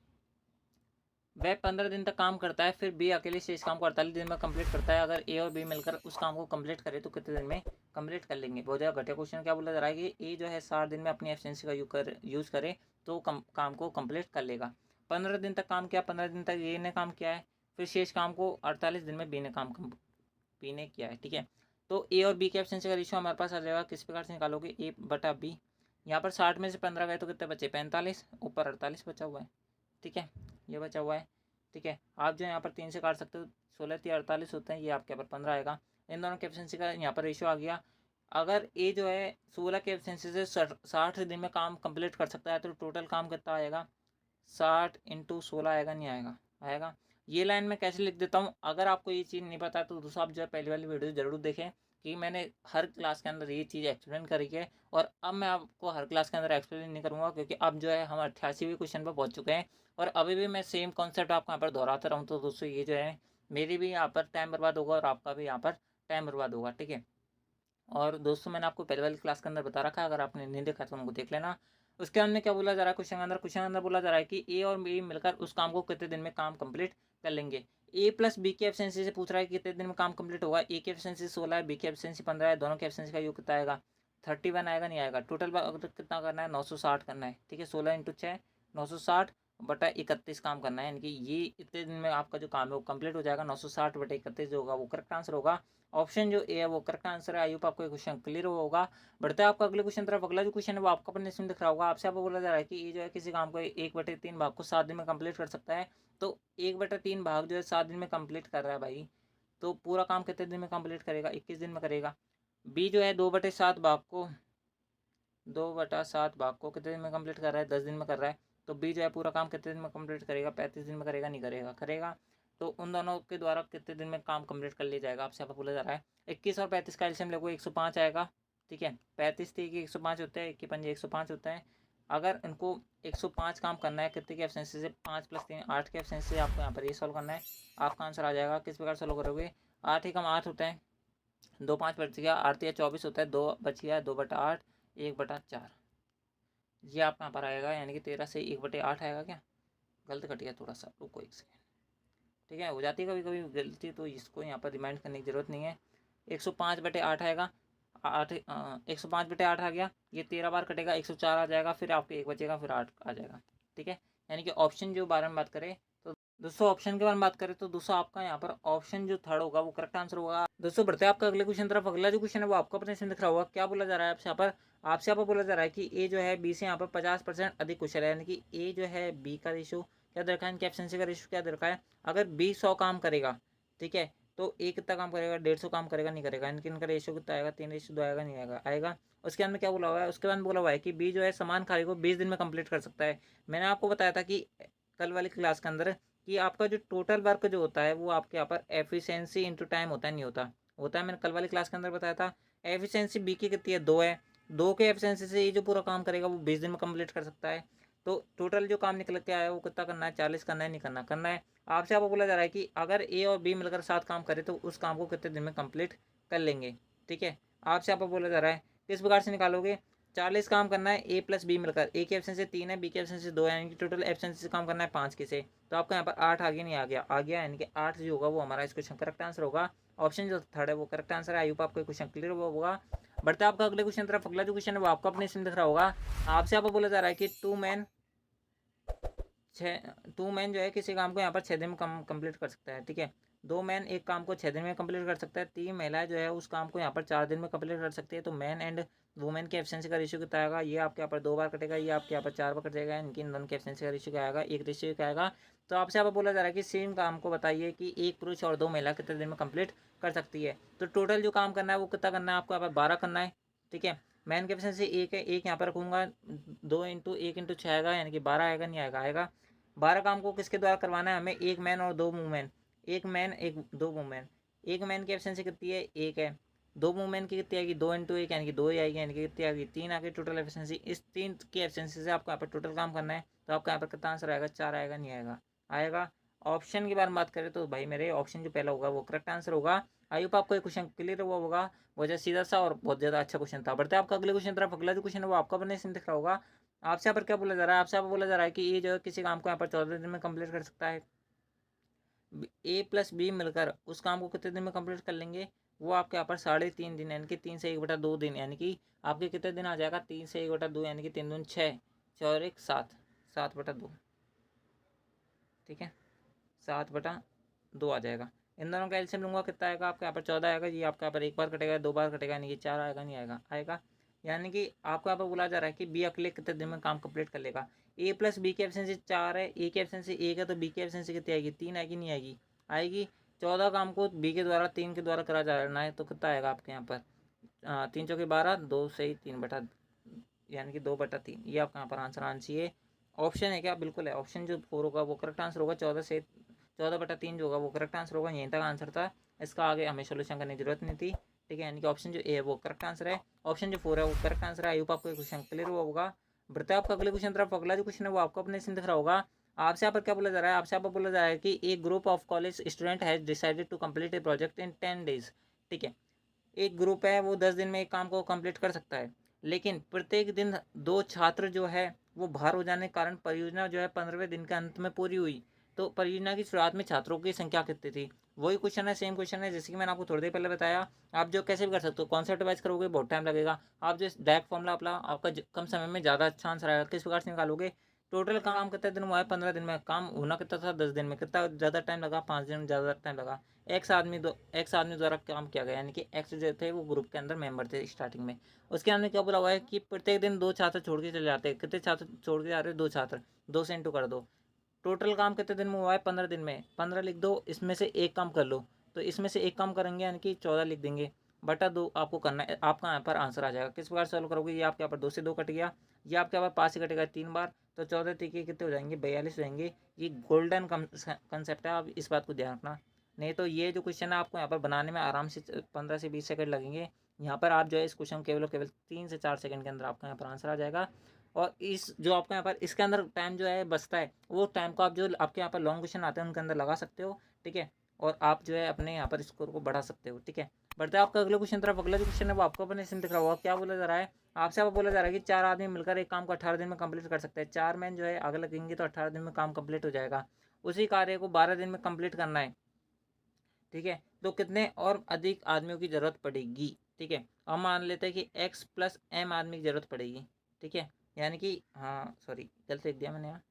वह 15 दिन तक काम करता है, फिर बी अकेले से इस काम को 48 दिन में कंप्लीट करता है। अगर ए और बी मिलकर उस काम को कंप्लीट करे तो कितने दिन में कंप्लीट कर लेंगे। बहुत ज़्यादा घटिया क्वेश्चन। क्या बोला जा रहा है कि ए जो है 60 दिन में अपनी एफिशिएंसी का यूज़ करे तो काम को कंप्लीट कर लेगा। 15 दिन तक काम किया, 15 दिन तक ए ने काम किया है, फिर शेष काम को 48 दिन में बी ने किया है। ठीक है, तो ए और बी की एफिशिएंसी का रेशियो हमारे पास आ जाएगा। किस प्रकार से निकालोगे, A/B। यहाँ पर 60 में से 15 गए तो कितने बचे, 45, ऊपर 48 बचा हुआ है। ठीक है, ये बचा हुआ है। ठीक है, आप जो यहाँ पर 3 से काट सकते हो, 16 3 48 होते हैं, ये आपके यहाँ पर 15 आएगा। इन दोनों की एफिशिएंसी का यहाँ पर रेशियो आ गया। अगर ए जो है 16 के एफिशिएंसी से 60 दिन में काम कंप्लीट कर सकता है, तो टोटल काम कितना आएगा, 60 × 16 आएगा, नहीं आएगा, आएगा। ये लाइन मैं कैसे लिख देता हूँ, अगर आपको ये चीज़ नहीं पता तो दोस्तों आप जो है पहली वाली वीडियो ज़रूर देखें, कि मैंने हर क्लास के अंदर ये चीज़ एक्सप्लेन करी है। और अब मैं आपको हर क्लास के अंदर एक्सप्लेन नहीं करूँगा, क्योंकि अब जो है हम 88वें क्वेश्चन पर पहुँच चुके हैं, और अभी भी मैं सेम कॉन्सेप्ट आपको यहाँ पर दोहराता रहूँ, तो दोस्तों ये जो है मेरी भी यहाँ पर टाइम बर्बाद होगा और आपका भी यहाँ पर टाइम बर्बाद होगा। ठीक है, और दोस्तों मैंने आपको पहले वाली क्लास के अंदर बता रखा है, अगर आपने नहीं देखा तो उनको देख लेना। उसके अंदर क्या बोला जा रहा है, क्वेश्चन के अंदर बोला जा रहा है कि ए और बी मिलकर उस काम को कितने दिन में काम कंप्लीट कर लेंगे। ए प्लस बी की एफिशिएंसी से पूछ रहा है कि कितने दिन में काम कंप्लीट होगा। ए की एफिशिएंसी 16 है, बी की एफिशिएंसी 15 है, दोनों की एफिशिएंसी का योग कितना आएगा, 31 आएगा, नहीं आएगा। टोटल कितना करना है, 960 करना है। ठीक है, 16 इंटू 6 960 बटा 31 काम करना है, यानी कि ये इतने दिन में आपका जो काम है वो कंप्लीट हो जाएगा। 960 बटा 31 जो होगा वो करेक्ट आंसर होगा। ऑप्शन जो ए है वो करेक्ट आंसर है। आई होप आपको ये क्वेश्चन क्लियर होगा। बढ़ते हैं आपका अगले क्वेश्चन तरफ। अगला जो क्वेश्चन है वो आपका अपने इसमें दिख रहा होगा। आपसे आपको बोला जा रहा है कि ये जो है किसी काम को 1/3 भाग को 7 दिन में कंप्लीट कर सकता है। तो 1/3 भाग जो है 7 दिन में कंप्लीट कर रहा है भाई, तो पूरा काम कितने दिन में कंप्लीट करेगा, 21 दिन में करेगा। बी जो है 2/7 भाग को 2/7 भाग को कितने दिन में कंप्लीट कर रहा है, 10 दिन में कर रहा है। तो बी जो है पूरा काम कितने दिन में कंप्लीट करेगा, 35 दिन में करेगा, नहीं करेगा, करेगा। तो उन दोनों के द्वारा कितने दिन में काम कंप्लीट कर लिया जाएगा, आपसे आपको बोला जा रहा है। 21 और 35 का एलसीएम लगो 105 आएगा। ठीक है, 35 थी कि 105 होता है, 1 के पंजे 105 होता है। अगर इनको 105 काम करना है कितने की एफिशिएंसी से, 5 + 3 8 की एफिशिएंसी से आपको यहाँ पर ये सॉल्व करना है। आपका आंसर आ जाएगा। किस प्रकार सॉल्व करोगे, 8 एकम 8 होता है, 2 5 बच गया, 8 या 24 होता है, 2 बच गया, 2/8 1/4, ये आप यहाँ पर आएगा, यानी कि 13 से 1/8 आएगा। क्या गलत कट गया थोड़ा सा, रुको 1 सेकेंड। ठीक है, हो जाती है कभी कभी गलती, तो इसको यहाँ पर रिमाइंड करने की ज़रूरत नहीं है। 105/8 आएगा, 105/8 आ गया, ये 13 बार कटेगा, 104 आ जाएगा, फिर आपको 1 बचेगा, फिर 8 आ जाएगा। ठीक है, यानी कि ऑप्शन जो बारे में बात करें तो दोस्तों, ऑप्शन के बारे में बात करें तो दोस्तों आपका यहाँ पर ऑप्शन जो थर्ड होगा वो करेक्ट आंसर होगा। दोस्तों बढ़ते हैं आपका अगले क्वेश्चन तरफ। अगला जो क्वेश्चन है वो आपको अपने से दिख रहा होगा। क्या बोला जा रहा है आपसे यहाँ पर, आपसे यहाँ पर बोला जा रहा है कि ए जो है बी से यहाँ पर 50% अधिक कुशल है, यानी कि ए जो है बी का रेशो क्या दे रखा है, इनकी एफिशिएंसी का रेशो क्या दे रखा है। अगर बी 100 काम करेगा, ठीक है, तो ए कितना काम करेगा, 150 काम करेगा, नहीं करेगा। इनका रेशो कितना आएगा, 3:2 आएगा, नहीं आएगा, आएगा। उसके अंदर क्या बोला हुआ है, उसके बाद बोला हुआ है कि बी जो है समान कार्य को 20 दिन में कंप्लीट कर सकता है। मैंने आपको बताया था कि कल वाली क्लास के अंदर कि आपका जो टोटल वर्क जो होता है वो आपके यहाँ पर एफिशिएंसी इंटू टाइम होता है, नहीं होता, होता है। मैंने कल वाली क्लास के अंदर बताया था। एफिशिएंसी बी की कितनी है, 2 है। 2 के एफिशिएंसी से ये जो पूरा काम करेगा वो 20 दिन में कंप्लीट कर सकता है। तो टोटल जो काम निकल के आया है वो कितना करना है, 40 करना है, नहीं करना, करना है। आपसे आपको बोला जा रहा है कि अगर ए और बी मिलकर 7 काम करे तो उस काम को कितने दिन में कंप्लीट कर लेंगे। ठीक है, आपसे आपको बोला जा रहा है किस प्रकार से निकालोगे। 40 काम करना है ए प्लस बी मिलकर, ए की एफिशिएंसी 3 है, बी की एफिशिएंसी 2 है, यानी कि टोटल एफिशिएंसी से काम करना है 5 की से। तो आपका यहाँ पर 8 आ गया, नहीं आ गया, आ गया, यानी कि 8 जो होगा वो हमारा इस क्वेश्चन करेक्ट आंसर होगा। ऑप्शन जो थर्ड है वो करेक्ट आंसर है। आई होप आपको क्वेश्चन क्लियर होगा। बढ़ते आपका अगले क्वेश्चन तरफ। अगला जो क्वेश्चन है वो आपको अपने इसमें दिख रहा होगा। आपसे आपको बोला जा रहा है कि टू मैन जो है किसी काम को यहाँ पर 6 दिन में कंप्लीट कर सकता है। ठीक है, 2 मैन एक काम को 6 दिन में कंप्लीट कर सकता है, 3 महिलाएं जो है उस काम को यहाँ पर 4 दिन में कंप्लीट कर सकती है। तो मैन एंड वुमेन की एफिशिएंसी का रेशियो कितना आएगा, ये आपके यहाँ पर 2 बार कटेगा, ये आपके यहाँ पर 4 बार कट जाएगा, इनकी इन दोनों की एफिशिएंसी का रेशियो क्या आएगा, 1 रेशियो क्या आएगा। तो आपसे यहाँ पर बोला जा रहा है कि सेम काम को बताइए कि एक पुरुष और 2 महिला कितने दिन में कंप्लीट कर सकती है। तो टोटल जो काम करना है वो कितना करना है, आपको यहाँ पर 12 करना है। ठीक है, मैन की एफिशिएंसी 1 है, 1 यहाँ पर रखूँगा, 2 इंटू 1 इंटू 6 आएगा, यानी कि 12 आएगा, नहीं आएगा, आएगा। 12 काम को किसके द्वारा करवाना है हमें, एक मैन और 2 वूमेन, एक मैन एक 2 वूमेन। एक मैन की एफिशिएंसी कितनी है, 1 है। 2 वूमेन की कितनी आएगी, 2 इंटू 1 यानी कि 2 ही आएगी, यानी कि कितनी आएगी, 3 आएगी टोटल एफिशिएंसी। इस 3 की एफिशिएंसी से आपको यहाँ पर टोटल काम करना है। तो आपका यहाँ पर कितना आंसर आएगा, 4 आएगा, नहीं आएगा, आएगा। ऑप्शन की बारे में बात करें तो भाई मेरे ऑप्शन जो पहला होगा वो करेक्ट आंसर होगा। आई होप आपको ये क्वेश्चन क्लियर हुआ होगा। वजह सीधा सा और बहुत ज़्यादा अच्छा क्वेश्चन था। बढ़ते हैं आपका अगले क्वेश्चन तरफ। अगला जो क्वेश्चन है वो आपका बनने से दिख रहा होगा। आपसे यहाँ पर क्या बोला जा रहा है, आपसे यहाँ पर बोला जा रहा है कि ये जो है किसी काम को यहाँ पर 14 दिन में कंप्लीट कर सकता है। ए प्लस बी मिलकर उस काम को कितने दिन में कंप्लीट कर लेंगे, वो आपके यहाँ पर 3.5 दिन, यानी कि 3 से 1/2 दिन, यानी कि आपके कितने दिन आ जाएगा, 3 से 1/2, यानी कि 3 दूनी 6, 4 1 7, 7/2। ठीक है, 7/2 आ जाएगा। इन दोनों का एलसीएम लूँगा, कितना आएगा आपके यहाँ पर, 14 आएगा। ये आपके यहाँ पर 1 बार कटेगा, 2 बार कटेगा, यानी कि 4 आएगा, नहीं आएगा, आएगा। यानी कि आपको यहाँ पर बोला जा रहा है कि बी अकेले कितने दिन में काम कंप्लीट कर लेगा। ए प्लस बी की एफिशिएंसी 4 है, ए की एफिशिएंसी 1 है, तो बी की एफिशिएंसी कितनी आएगी, 3 आएगी, नहीं आएगी, आएगी। 14 काम को बी के द्वारा 3 के द्वारा करा जाना है, तो कितना आएगा आपके यहाँ पर, 3 चौके 12, 2 से ही 3 यानी कि 2/3, ये आपका यहाँ पर आंसर आना चाहिए। ऑप्शन है क्या, बिल्कुल है। ऑप्शन जो 4 होगा वो करेक्ट आंसर होगा। 14/3 जो होगा वो करेक्ट आंसर होगा। यहीं तक आंसर था, इसका आगे हमें सोल्यूशन करने की जरूरत नहीं थी। ठीक है, यानी कि ऑप्शन जो ए है वो करेक्ट आंसर है, ऑप्शन जो 4 है वो करेक्ट आंसर है। आई होप आपको क्वेश्चन क्लियर हुआ होगा। बढ़ते आपका अगले क्वेश्चन तरफ। अगला जो क्वेश्चन है वो आपको अपने से दिख रहा होगा। आपसे यहाँ पर क्या बोला जा रहा है, आपसे यहाँ पर बोला जा रहा है कि एक group of college student has decided to complete a project in 10 days। ठीक है, एक ग्रुप है वो 10 दिन में एक काम को कंप्लीट कर सकता है, लेकिन प्रत्येक दिन 2 छात्र जो है वो बाहर हो जाने के कारण परियोजना जो है 15वें दिन के अंत में पूरी हुई। तो परियोजना की शुरुआत में छात्रों की संख्या कितनी थी? वही क्वेश्चन है, सेम क्वेश्चन है जैसे कि मैंने आपको थोड़ी देर पहले बताया। आप जो कैसे भी कर सकते हो, कॉन्सेप्ट वाइज करोगे बहुत टाइम लगेगा। आप जो डायरेक्ट फॉर्मूला अपना आपका कम समय में ज़्यादा अच्छा आंसर आएगा। किस प्रकार से निकालोगे? टोटल काम कितने दिन हुआ है? 15 दिन में। काम होना कितना था? 10 दिन में। कितना ज़्यादा टाइम लगा? 5 दिन में ज़्यादा टाइम लगा। एक्स आदमी द्वारा काम किया गया, यानी कि एक्स जो थे वो ग्रुप के अंदर मेंबर थे स्टार्टिंग में। उसके अंदर क्या बोला हुआ है कि प्रत्येक दिन 2 छात्र छोड़ के चले जाते हैं। कितने छात्र छोड़ के जा रहे हैं? 2 छात्र। 2 से इंटू कर दो। टोटल काम कितने दिन में हुआ है? 15 दिन में। 15 लिख दो, इसमें से एक काम कर लो। तो इसमें से एक काम करेंगे यानी कि 14 लिख देंगे, बटा 2 आपको करना है। आपका यहाँ पर आंसर आ जाएगा। किस प्रकार सॉल्व करोगे? ये आपके यहाँ पर 2 से 2 कट गया, ये आपके यहाँ पर 5 से कटेगा 3 बार, तो 14 तीखे कितने हो जाएंगे? 42 हो जाएंगे। ये गोल्डन कंसेप्ट है, आप इस बात को ध्यान रखना। नहीं तो ये जो क्वेश्चन है आपको यहाँ पर बनाने में आराम से 15 से 20 सेकंड लगेंगे। यहाँ पर आप जो है इस क्वेश्चन केवल 3 से 4 सेकंड के अंदर आपका यहाँ पर आंसर आ जाएगा। और इस जो आपका यहाँ पर इसके अंदर टाइम जो है बचता है, वो टाइम को आप जो आपके यहाँ पर लॉन्ग क्वेश्चन आते हैं उनके अंदर लगा सकते हो, ठीक है। और आप जो है अपने यहाँ पर स्कोर को बढ़ा सकते हो, ठीक है। बढ़ते हैं आपका अगले क्वेश्चन तरफ। अगला जो क्वेश्चन है वो आपको अपने इसमें दिख रहा होगा। क्या बोला जा रहा है आपसे? आप बोला जा रहा है कि 4 आदमी मिलकर एक काम को 18 दिन में कंप्लीट कर सकते हैं। 4 मैन जो है आगे लगेंगे तो 18 दिन में काम कंप्लीट हो जाएगा। उसी कार्य को 12 दिन में कंप्लीट करना है, ठीक है। तो कितने और अधिक आदमियों की जरूरत पड़ेगी, ठीक है। अब मान लेते हैं कि x प्लस m आदमी की जरूरत पड़ेगी, ठीक है। यानी कि हाँ सॉरी गलत लिख दिया मैंने यहाँ।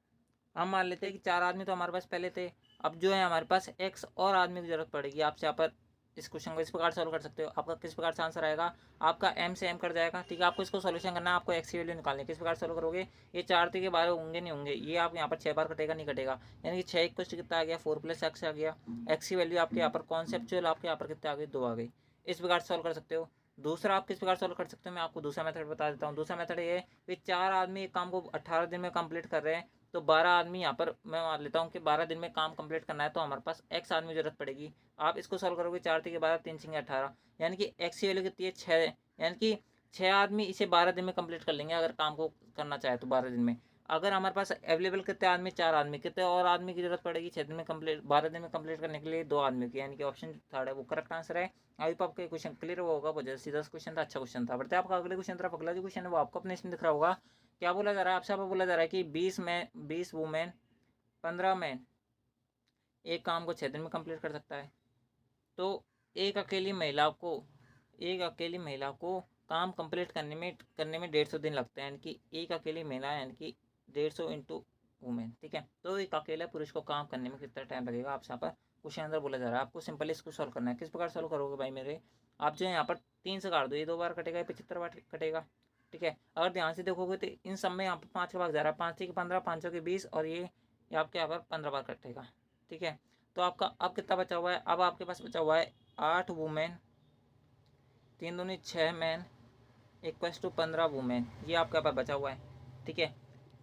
हम मान लेते हैं कि 4 आदमी तो हमारे पास पहले थे। अब जो है हमारे पास x और आदमी की जरूरत पड़ेगी। आपसे यहाँ पर इस क्वेश्चन को इस प्रकार सॉल्व कर सकते हो। आपका किस प्रकार से आंसर आएगा? आपका m से m कट जाएगा, ठीक है। आपको इसको सॉल्यूशन करना है, आपको x की वैल्यू निकालनी है। किस प्रकार सॉल्व करोगे? ये 4 के 12 होंगे नहीं होंगे, ये आप यहाँ पर 6 बार कटेगा नहीं कटेगा, यानी कि 6 इक्वल कितना आ गया? 4 प्लस एक्स आ गया। एक्स की वैल्यू आपके यहाँ पर कॉन्सेप्चुअल आपके यहाँ पर कितने आ गई? 2 आ गई। इस प्रकार से सॉल्व कर सकते हो। दूसरा आप किस प्रकार सॉल्व कर सकते हो? मैं आपको दूसरा मेथड बता देता हूँ। दूसरा मेथड ये है कि 4 आदमी एक काम को 18 दिन में कंप्लीट कर रहे हैं, तो 12 आदमी यहाँ पर मैं मान लेता हूँ कि 12 दिन में काम कंप्लीट करना है, तो हमारे पास x आदमी की जरूरत पड़ेगी। आप इसको सॉल्व करोगे, 4 के 12 3 छंगे 18, यानी कि x की वैल्यू कितनी है? 6, यानी कि 6 आदमी इसे 12 दिन में कंप्लीट कर लेंगे अगर काम को करना चाहे तो 12 दिन में। अगर हमारे पास अवेलेबल कितने आदमी? 4 आदमी। कितने और आदमी की जरूरत पड़ेगी 6 दिन में कंप्लीट 12 दिन में कंप्लीट करने के लिए? 2 आदमी की, यानी कि ऑप्शन थर्ड है वो करेक्ट आंसर है। अभी तो आपका क्वेश्चन क्लियर हुआ होगा, बहुत सीधा क्वेश्चन था, अच्छा क्वेश्चन था। बढ़ते आपका अगले क्वेश्चन तरफ। अगला जो क्वेश्चन है वो आपको अपने इसमें दिख रहा होगा। क्या बोला जा रहा है आपसे? आपको बोला जा रहा है कि 20 वुमेन 15 मैन एक काम को 6 दिन में कंप्लीट कर सकता है। तो एक अकेली महिला को काम कंप्लीट करने में 150 दिन लगते हैं, यानी कि एक अकेली महिला यानी कि 150 इंटू वुमेन, ठीक है। तो एक अकेले पुरुष को काम करने में कितना टाइम लगेगा? आपसे यहाँ पर क्वेश्चन आंसर बोला जा रहा है। आपको सिंपली इसको सॉल्व करना है। किस प्रकार सॉल्व करोगे भाई मेरे? आप जो है यहाँ पर 3 से काट दो, ये 2 बार कटेगा, ये 75 बार कटेगा, ठीक है। अगर ध्यान से देखोगे तो इन सब में यहाँ पर 5 का भाग जा रहा है, 5 के 15, 5 के 20, और ये आपके यहाँ पर 15 बार कटेगा, ठीक है। तो आपका अब कितना बचा हुआ है? अब आपके पास बचा हुआ है 8 वुमेन, 3 दूनी 6 मैन इक्वल्स टू 15 वुमेन, ये आपके यहाँ पर बचा हुआ है, ठीक है।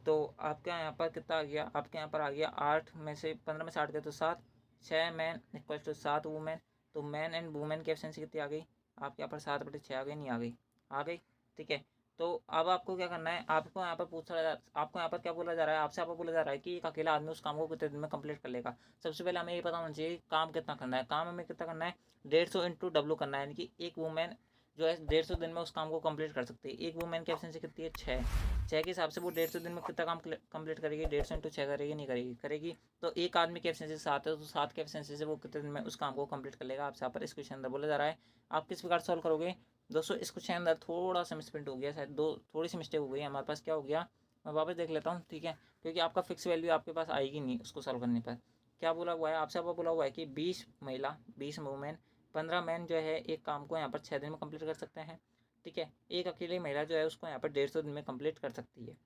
तो आपके यहाँ पर कितना आ गया? आपके यहाँ पर आ गया 8 में से 15 में से 8 गया तो 7, 6 मैन इक्वल्स टू 7 वुमेन। तो मैन एंड वुमेन की एफिशिएंसी कितनी आ गई? आपके यहाँ पर 7/6 आ गई, नहीं आ गई? आ गई, ठीक है। तो अब आपको क्या करना है? आपको यहाँ पर आपको यहाँ पर क्या बोला जा रहा है? आपसे यहाँ पर बोला जा रहा है कि एक अकेला आदमी उस काम को कितने दिन में कंप्लीट कर लेगा। सबसे पहले हमें ये पता होना चाहिए काम कितना करना है। काम हमें कितना करना है? 150 इंटू डब्लू करना है, यानी कि एक वुमेन जो है 150 दिन में उस काम को कंप्लीट कर सकती है। एक वुमेन की एफिशिएंसी कितनी है? 6। 6 के हिसाब से वो 150 दिन में कितना काम कंप्लीट करेगी? 150 इंटू 6 करेगी, नहीं करेगी? करेगी। तो एक आदमी की एफिशिएंसी 7 है, तो 7 की एफिशिएंसी से वो कितने दिन में उस काम को कंप्लीट कर लेगा? आपसे यहाँ पर इस क्वेश्चन अंदर बोला जा रहा है। आप किस प्रकार सॉल्व करोगे? दोस्तों इस क्वेश्चन अंदर थोड़ा सा मिसप्रिंट हो गया, शायद थोड़ी सी मिस्टेक हो गई हमारे पास। क्या हो गया मैं वापस देख लेता हूँ, ठीक है, क्योंकि आपका फिक्स वैल्यू आपके पास आएगी नहीं उसको सॉल्व करने पर। क्या बोला हुआ है आपसे? आपको बोला हुआ है कि 20 महिला 20 वुमेन 15 मैन जो है एक काम को यहाँ पर 6 दिन में कंप्लीट कर सकते हैं, ठीक है। एक अकेली महिला जो है उसको यहाँ पर 150 दिन में कंप्लीट कर सकती है,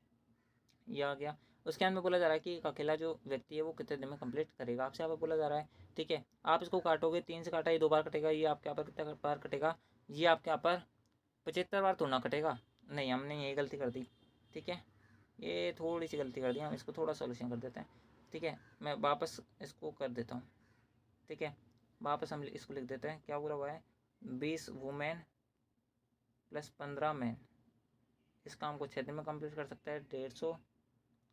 ये आ गया। उसके अंदर बोला जा रहा है कि एक अकेला जो व्यक्ति है वो कितने दिन में कंप्लीट करेगा, आपसे यहाँ पर बोला जा रहा है, ठीक है। आप इसको काटोगे, 3 से काटा, ये 2 बार कटेगा, ये आपके यहाँ पर कितना बार कटेगा? ये आपके यहाँ पर 75 बार तो ना कटेगा, नहीं हमने ये गलती कर दी, ठीक है। ये थोड़ी सी गलती कर दी, हम इसको थोड़ा सोल्यूशन कर देते हैं, ठीक है। मैं वापस इसको कर देता हूँ, ठीक है। वापस हम इसको लिख देते हैं। क्या बोला हुआ है? 20 वुमेन प्लस 15 मैन इस काम को 6 दिन में कंप्लीट कर सकता है। 150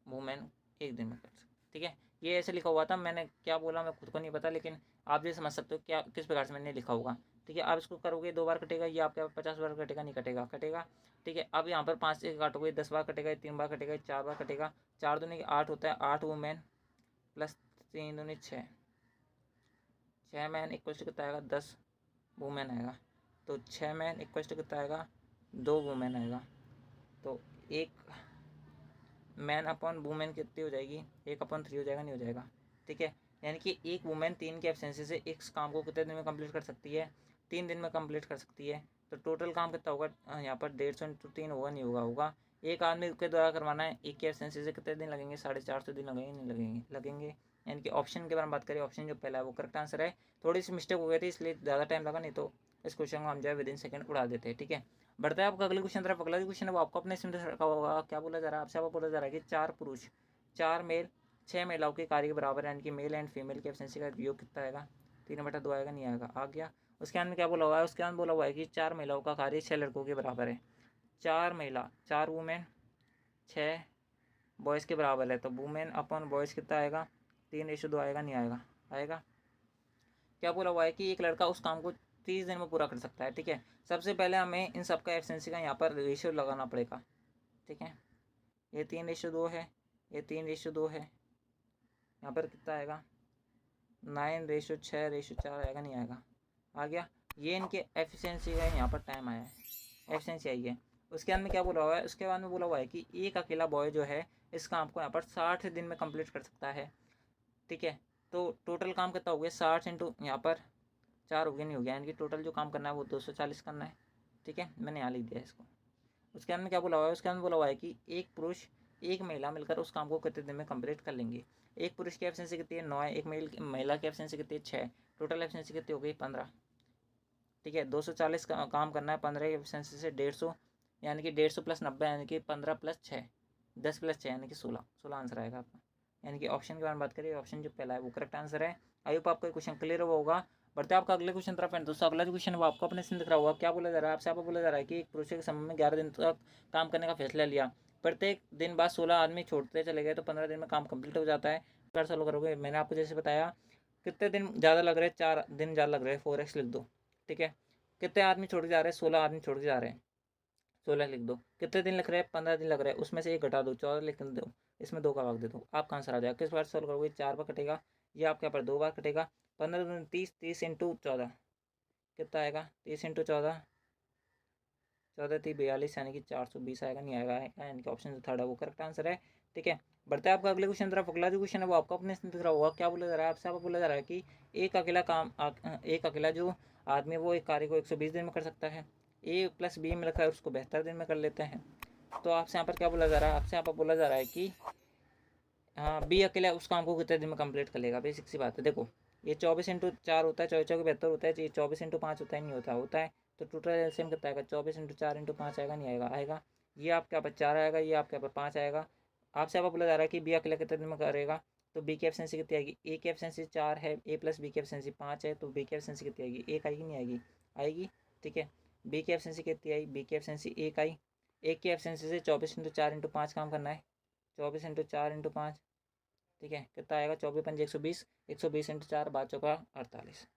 वुमेन एक दिन में कर सकते, ठीक है। ये ऐसे लिखा हुआ था, मैंने क्या बोला मैं खुद को नहीं पता, लेकिन आप ये समझ सकते हो क्या किस प्रकार से मैंने लिखा होगा। ठीक है। आप इसको करोगे 2 बार कटेगा, ये आपके 50 बार कटेगा, नहीं कटेगा, कटेगा। ठीक है। अब यहाँ पर 5 से काटोगे 10 बार कटेगा, 3 बार कटेगा, 4 बार कटेगा। 4 दूनी 8 होता है, 8 वुमेन प्लस 3 दूनी 6, 6 मैन इक्वल टू कितना आएगा, 10 वुमेन आएगा। तो 6 मैन इक्वल टू कितना आएगा, 2 वुमेन आएगा। तो 1 मैन अपॉन वुमेन कितनी हो जाएगी, 1/3 हो जाएगा, नहीं हो जाएगा। ठीक है। यानी कि एक वुमेन 3 की एब्सेंसी से इस काम को कितने दिन में कंप्लीट कर सकती है, 3 दिन में कंप्लीट कर सकती है। तो टोटल काम कितना होगा यहाँ पर, 150 इंटू 3 होगा, नहीं होगा, होगा। एक आदमी के द्वारा करवाना है, एक की एब्सेंसी से कितने दिन लगेंगे, 450 दिन लगेंगे, नहीं लगेंगे, लगेंगे। यानी कि ऑप्शन के बारे में बात करें, ऑप्शन जो पहला है वो करेक्ट आंसर है। थोड़ी सी मिस्टेक हो गई थी इसलिए ज़्यादा टाइम लगा, नहीं तो इस क्वेश्चन को हम जो है विदिन सेकंड उड़ा देते हैं। ठीक है। बढ़ता है आपका अगले क्वेश्चन तरफ। अगला क्वेश्चन है वो आपको अपने इसमें रखा होगा। क्या बोला जा रहा है आपसे, आपको बोला जा रहा है कि 4 पुरुष 4 मेल 6 महिलाओं के कार्य के बराबर है, यानी कि मेल एंड फीमेल की एफिशिएंसी का योग कितना आएगा, 3/2 आएगा, नहीं आएगा, आ गया। उसके अंदर क्या बोला हुआ है, उसके अंदर बोला हुआ है कि 4 महिलाओं का कार्य 6 लड़कों के बराबर है। 4 महिला 4 वुमेन 6 बॉयज़ के बराबर है। तो वुमेन अपॉन बॉयज़ कितना आएगा, 3:2 आएगा, नहीं आएगा, आएगा। क्या बोला हुआ है कि एक लड़का उस काम को 30 दिन में पूरा कर सकता है। ठीक है। सबसे पहले हमें इन सबका एफिशिएंसी का यहाँ पर रेशियो लगाना पड़ेगा। ठीक है। ये 3:2 है, ये 3:2 है, यहाँ पर कितना आएगा, 9:6:4 आएगा, नहीं आएगा, आ गया। ये इनके एफिशिएंसी का यहाँ पर टाइम आया है, एफिशिएंसी आई है। उसके बाद में क्या बोला हुआ है, उसके बाद में बोला हुआ है कि एक अकेला बॉय जो है इस काम को यहाँ पर 60 दिन में कंप्लीट कर सकता है। ठीक है। तो टोटल काम कितना हो गया, 60 इंटू यहाँ पर 4 हो गया, नहीं हो गया, यानी कि टोटल जो काम करना है वो 240 करना है। ठीक है। मैंने यहाँ लिख दिया इसको। उसके अंदर क्या बोला हुआ है, उसके अंदर बोला हुआ है कि एक पुरुष एक महिला मिलकर उस काम को कितने दिन में कंप्लीट कर लेंगे। एक पुरुष की एफिशिएंसी कितनी है, 9 है, एक महिला की एफिशिएंसी कितनी है, 6, टोटल एफिशिएंसी कितनी हो गई, 15। ठीक है। 240 काम करना है, 15 की एफिशिएंसी से 150, यानी कि 150 प्लस 90 यानी कि 15 प्लस 6, 10 प्लस 6 यानी कि 16 आंसर आएगा आपका। यानी कि ऑप्शन के बारे में बात करें, ऑप्शन जो पहला है वो करेक्ट आंसर है। आई होप आपका क्वेश्चन क्लियर हुआ होगा। बढ़ते आपका अगले क्वेश्चन तरफ है। दोस्तों अगला जो क्वेश्चन है वो आपको अपने से दिख रहा होगा। क्या बोला जा रहा है आपसे, आपको बोला जा रहा है कि एक पुरुष के समय में 11 दिन तक काम करने का फैसला लिया, प्रत्येक दिन बाद 16 आदमी छोड़ते चले गए तो 15 दिन में काम कंप्लीट हो जाता है। अगर सॉल्व करोगे, मैंने आपको जैसे बताया कितने दिन ज़्यादा लग रहे हैं, 4 दिन ज़्यादा लग रहे हैं, 4x लिख दो। ठीक है। कितने आदमी छोड़ के जा रहे हैं, 16 आदमी छोड़ के जा रहे हैं, 16 लिख दो। कितने दिन लिख रहे हैं, 15 दिन लग रहे हैं, उसमें से 1 घटा दो, 14 लिख दो, इसमें 2 का भाग दे दो, आपका आंसर आ जाएगा। किस बार सॉल्व करोगे, 4 बार कटेगा, ये आपके यहाँ पर 2 बार कटेगा। 15 दूनी 30, 30 इंटू 14 कितना आएगा, 30 इंटू 14, 14×3 = 42, यानी कि 420 आएगा, नहीं आएगा, यानी कि ऑप्शन जो थर्ड है वो करेक्ट आंसर है। ठीक है। बढ़ते हैं आपका अगले क्वेश्चन तरफ। अगला जो क्वेश्चन है वो आपको अपने दिख रहा होगा। क्या बोला जा रहा है आपसे, आपको बोला जा रहा है कि एक अकेला जो आदमी वो एक कार्य को 120 दिन में कर सकता है। ए प्लस बी मिलकर उसको 72 दिन में कर लेते हैं। तो आपसे यहाँ पर क्या बोला जा रहा है, आपसे यहाँ पर बोला जा रहा है कि हाँ बी अकेला उस काम को कितने दिन में कंप्लीट कर लेगा। बेसिक सी बात है। देखो ये 24×4 होता है, 24×4 = 72 होता है, ये 24×5 होता है, नहीं होता, होता है। तो टोटल एलसीएम कितना आएगा, 24×4 × 5 आएगा, नहीं आएगा, आएगा। ये आपके यहाँ पर 4 आएगा, ये आपके यहाँ पर 5 आएगा। आपसे यहाँ पर बोला जा रहा है कि बी अकेला कितने दिन में करेगा। तो बी की एफिशिएंसी कितनी आएगी, ए की एफिशिएंसी 4 है, ए प्लस बी की एफिशिएंसी 5 है, तो बी की एफिशिएंसी कितनी आएगी, 1 आएगी, नहीं आएगी, आएगी। ठीक है। बी की एफिशिएंसी कितनी आई, बी की एफिशिएंसी 1 आई। एक की एफिशिएंसी से 24×4 × 5 काम करना है, 24×4 × 5। ठीक है। कितना आएगा, 24×5 = 120, 120×4 =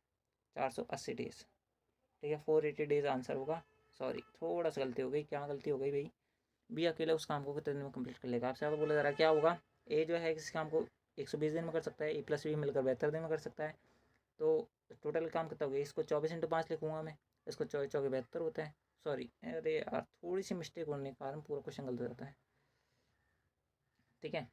480 डेज। ठीक है। 480 डेज आंसर होगा। सॉरी थोड़ा सा गलती हो गई, क्या गलती हो गई भाई, बी अकेला उस काम को कितने दिन में कंप्लीट कर लेगा। आपसे आपको बोला जा रहा है क्या होगा, ए जो है इस काम को 120 दिन में कर सकता है, ए प्लस बी मिलकर 72 दिन में कर सकता है। तो टोटल काम कितना हो गया, इसको 24×5 लिखूंगा मैं, इसको 24×4 = 72 होता है। सॉरी अरे यार थोड़ी सी मिस्टेक होने के कारण पूरा क्वेश्चन गलत हो जाता है। ठीक है।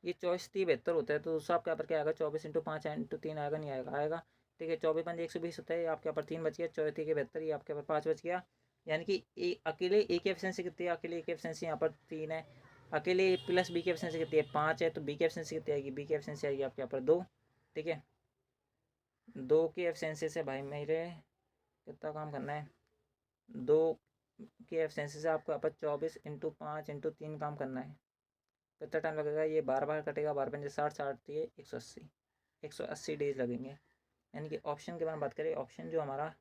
ये 24×3 = 72 होता है, तो दूसरा आपके यहाँ पर क्या आएगा, 24×5 × 3 आएगा, नहीं आएगा, आएगा। ठीक है। 24×5 = 120 होता है, आपके यहाँ पर 3 बच गया, 34×72 ये आपके यहाँ पर 5 बच गया। यानी कि अकेले ए की एफिशिएंसी कितनी है, अकेले ए की एफिशिएंसी यहाँ पर 3 है, अकेले ए प्लस बी की एफिशिएंसी कितनी है, 5 है, तो बी की एफिशिएंसी कितनी आएगी, बी की एफिशिएंसी आएगी आपके यहाँ पर 2। ठीक है। 2 की एफिशिएंसी से भाई मेरे कितना काम करना है, 2 की एफिशिएंसी से आपको यहाँ पर 24×5 × 3 काम करना है। कितना टाइम लगेगा, ये 12 बार कटेगा, 12×5 = 60, 60 ये 180 डेज लगेंगे। यानी कि ऑप्शन के बारे में बात करें, ऑप्शन जो हमारा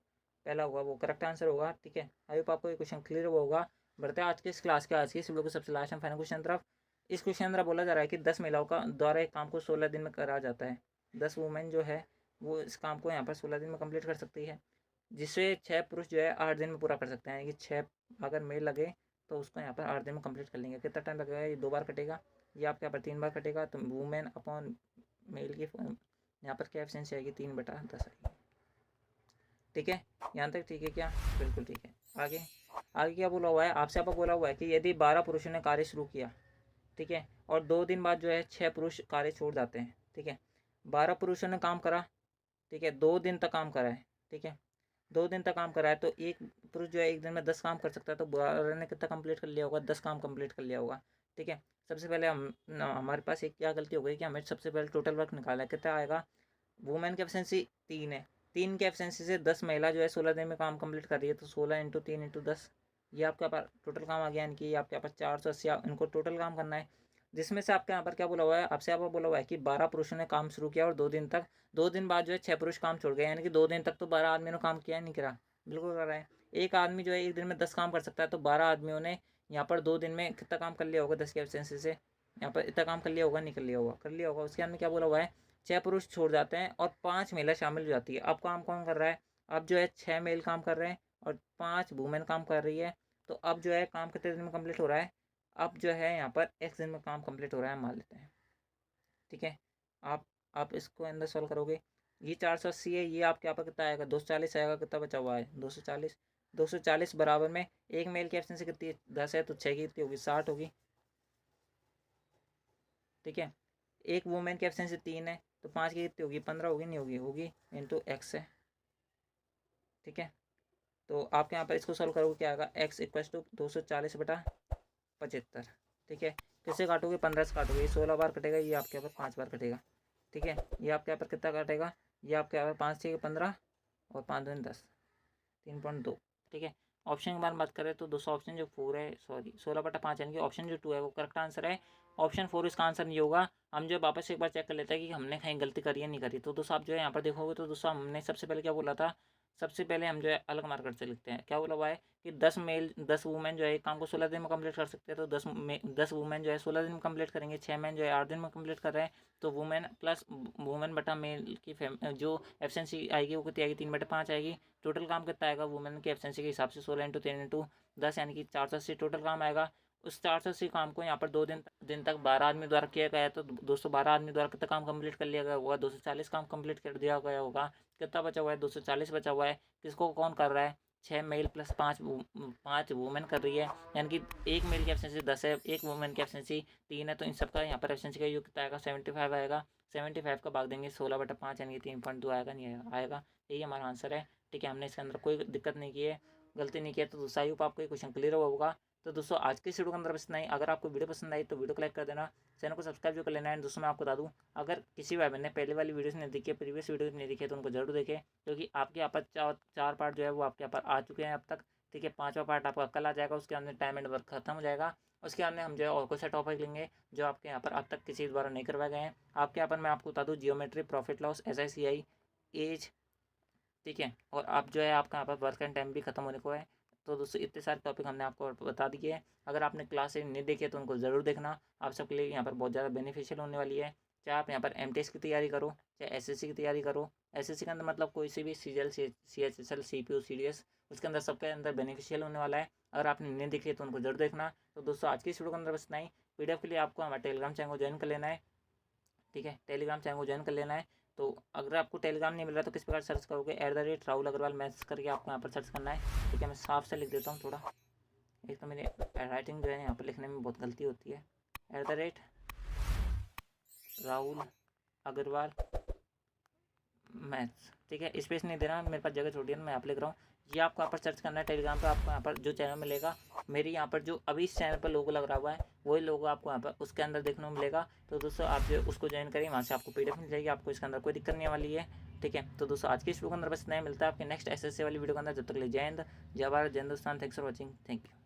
पहला होगा वो करेक्ट आंसर होगा। ठीक है। आई होप आपको ये क्वेश्चन क्लियर हुआ होगा। बढ़ते हैं आज के इस क्लास के, आज के इस वीडियो को सबसे लास्ट एंड फाइनल क्वेश्चन तरफ। इस क्वेश्चन अंदर बोला जा रहा है कि 10 महिलाओं का द्वारा एक काम को 16 दिन में करा जाता है। 10 वुमेन जो है वो इस काम को यहाँ पर 16 दिन में कंप्लीट कर सकती है। जिससे 6 पुरुष जो है 8 दिन में पूरा कर सकते हैं, यानी कि 6 अगर मेल लगे तो उसको यहाँ पर 8 दिन में कंप्लीट कर लेंगे। कितना टाइम लगेगा, ये 2 बार कटेगा, ये आपके यहाँ पर 3 बार कटेगा, तो वुमेन अपॉन मेल की यहाँ पर क्या एफिशिएंसी आएगी, 3/10 आएगी। ठीक है, यहाँ तक ठीक है क्या, बिल्कुल ठीक है। आगे आगे क्या बोला हुआ है आपसे, यहाँ पर बोला हुआ है कि यदि 12 पुरुषों ने कार्य शुरू किया, ठीक है, और 2 दिन बाद जो है 6 पुरुष कार्य छोड़ जाते हैं, ठीक है, 12 पुरुषों ने काम करा, ठीक है, 2 दिन तक काम करा है, ठीक है, 2 दिन तक काम करा है, तो एक पुरुष जो है एक दिन में 10 काम कर सकता है, तो 12 ने कितना कंप्लीट कर लिया होगा, 10 काम कंप्लीट कर लिया होगा। ठीक है, सबसे पहले हमारे पास एक क्या गलती हो गई कि हमें सबसे पहले टोटल वर्क निकाला है, कितना आएगा, वुमेन की एफिशिएंसी 3 है, 3 की एफिशिएंसी से 10 महिला जो है 16 दिन में काम कंप्लीट कर रही है, तो 16 × 3 × 10, ये आपके पास टोटल काम आ गया, यानी कि ये आपके पास 480 इनको टोटल काम करना है। जिसमें से आपके यहाँ पर क्या बोला हुआ है, आपसे यहाँ पर बोला हुआ है कि 12 पुरुषों ने काम शुरू किया और 2 दिन तक, 2 दिन बाद जो है 6 पुरुष काम छोड़ गए, यानी कि 2 दिन तक तो 12 आदमियों ने काम किया नहीं करा, बिल्कुल कर रहा है। एक आदमी जो है एक दिन में 10 काम कर सकता है, तो 12 आदमियों ने यहाँ पर 2 दिन में कितना काम कर लिया होगा, 10 की एफिशिएंसी से यहाँ पर इतना काम कर लिया होगा, नहीं कर लिया होगा, कर लिया होगा। उसके अंदर क्या बोला हुआ है, 6 पुरुष छोड़ जाते हैं और 5 महिला शामिल हो जाती है। अब काम कौन कर रहा है, अब जो है 6 मेल काम कर रहे हैं और 5 वुमेन काम कर रही है, तो अब जो है काम कितने दिन में कंप्लीट हो रहा है, अब जो है यहाँ पर x दिन में काम कंप्लीट हो रहा है, मान लेते हैं। ठीक है, आप इसको अंदर सॉल्व करोगे, ये 480 है, ये आपके यहाँ पर कितना आएगा, 240 आएगा, कितना बचा हुआ है 240, 240 बराबर में एक मेल की एफिशिएंसी कितनी है, 10 है, तो 6 की कितनी होगी, 60 होगी। ठीक है, एक वुमेन की एफिशिएंसी 3 है, तो 5 की कितनी होगी, 15 होगी, नहीं होगी, होगी इंटू x है। ठीक है, तो आपके यहाँ पर इसको सॉल्व करोगे क्या आएगा, x = 240/75। ठीक है, किससे काटोगे, 15 से काटोगे, ये 16 बार कटेगा, ये आपके यहाँ पर 5 बार कटेगा। ठीक है, ये आपके यहाँ पर कितना काटेगा, ये आपके यहाँ पर 5 6 15 और 5 2 10, 3.2। ठीक है, ऑप्शन की बात करें तो दोस्तों ऑप्शन जो 4 है, सॉरी 16/5, यानी कि ऑप्शन जो 2 है वो करेक्ट आंसर है। ऑप्शन 4 इसका आंसर नहीं होगा। हम जो वापस एक बार चेक कर लेते हैं कि हमने कहीं गलती करी है नहीं करी। तो दोस्तों आप जो है यहाँ पर देखोगे तो दोस्तों हमने सबसे पहले क्या बोला था, सबसे पहले हम जो है अलग मार्कर से लिखते हैं। क्या बोला हुआ है कि 10 वुमेन जो है एक काम को 16 दिन में कंप्लीट कर सकते हैं, तो 10 वुमेन जो है 16 दिन में कंप्लीट करेंगे। 6 मैन जो है 8 दिन में कंप्लीट कर रहे हैं, तो वुमेन प्लस वुमेन बटा मेल की जो एफिशिएंसी आएगी वो कितनी आएगी, 3/5 आएगी। टोटल काम कितना आएगा वुमेन की एफिशिएंसी के हिसाब से, 16 × 3 × 10, यानी कि 480 टोटल काम आएगा। उस 480 काम को यहाँ पर 2 दिन तक 12 आदमी द्वारा किया गया है, तो दोस्तों 12 आदमी द्वारा कितना काम कंप्लीट कर लिया गया होगा, 240 काम कंप्लीट कर दिया गया होगा। कितना बचा हुआ है, 240 बचा हुआ है। किसको कौन कर रहा है, 6 मेल प्लस 5 वुमेन कर रही है, यानी कि एक मेल की एफिशिएंसी 10 है, एक वुमेन की एफिशिएंसी 3 है, तो इन सबका यहाँ पर एफिशिएंसी का योग कितना आएगा, 75 आएगा। 75 का भाग देंगे 16/5, यानी कि 3.2 आएगा, नहीं आएगा। यही हमारा आंसर है। ठीक है, हमने इसके अंदर कोई दिक्कत नहीं की है, गलती नहीं किया। तो दोस्तों आई होप आपको ये क्वेश्चन क्लियर होगा। तो दोस्तों आज की इस वीडियो के अंदर बस इतना ही। अगर आपको वीडियो पसंद आई तो वीडियो को लाइक कर देना, चैनल को सब्सक्राइब जो कर लेना है। दोस्तों मैं आपको बता दूं, अगर किसी भाई बहन ने पहले वाली वीडियोस नहीं देखी है, प्रीवियस वीडियो नहीं देखी है, तो उनको जरूर देखें, क्योंकि आपके यहाँ पर 4 पार्ट जो है वो आपके यहाँ पर आ चुके हैं अब तक। ठीक है, 5वां पार्ट आपका कल आ जाएगा, उसके अंदर टाइम एंड वर्क खत्म हो जाएगा। उसके अंदर हम जो है और कोई सा टॉपिक लेंगे जो आपके यहाँ पर अब तक किसी द्वारा नहीं करवाए गए हैं। आपके यहाँ पर मैं आपको बता दूँ, geometry, profit loss, SICI, age. ठीक है, और आप जो है आपका यहाँ पर वर्क एंड टाइम भी खत्म होने को है। तो दोस्तों इतने सारे टॉपिक हमने आपको बता दिए हैं। अगर आपने क्लासेज नहीं देखी है तो उनको ज़रूर देखना, आप सबके लिए यहाँ पर बहुत ज़्यादा बेनिफिशियल होने वाली है। चाहे आप यहाँ पर MTS की तैयारी करो, चाहे SSC की तैयारी करो। SSC के अंदर मतलब कोई सी भी CGL, CHSL, CPU, CDS, उसके अंदर सबके अंदर बेनिफिशियल होने वाला है। अगर आपने नहीं देखी है तो उनको जरूर देखना। तो दोस्तों आज की इस वीडियो के अंदर बस इतना ही। PDF के लिए आपको हमारे टेलीग्राम चैनल को ज्वाइन कर लेना है। ठीक है, टेलीग्राम चैनल को ज्वाइन कर लेना है। तो अगर आपको टेलीग्राम नहीं मिल रहा तो किस प्रकार सर्च करोगे, @राहुल अग्रवाल मैसेज करके आपको यहाँ पर सर्च करना है। ठीक है, मैं साफ से लिख देता हूँ थोड़ा, एक तो मेरी राइटिंग जो है यहाँ पर लिखने में बहुत गलती होती है। @राहुल अग्रवाल मैथ्स। ठीक है, स्पेस नहीं देना, मेरे पास जगह छोटी है, मैं यहाँ पर लिख रहा हूँ। ये आपको यहाँ पर सर्च करना है टेलीग्राम पर। आपको यहाँ पर जो चैनल मिलेगा, मेरी यहाँ पर जो अभी इस चैनल पर लोगो लग रहा हुआ है, वही लोगो आपको यहाँ पर उसके अंदर देखने को मिलेगा। तो दोस्तों आप जो उसको ज्वाइन करें, वहाँ से आपको PDF मिल जाएगी, आपको इसके अंदर कोई दिक्कत नहीं वाली है। ठीक है, तो दोस्तों आज की इस वीडियो के अंदर बस इतना ही। मिलता है आपके नेक्स्ट SSC वाली वीडियो के अंदर। जब तक ले जय हिंद, जय भारत, जय Hindustan. Thanks for watching, thank you.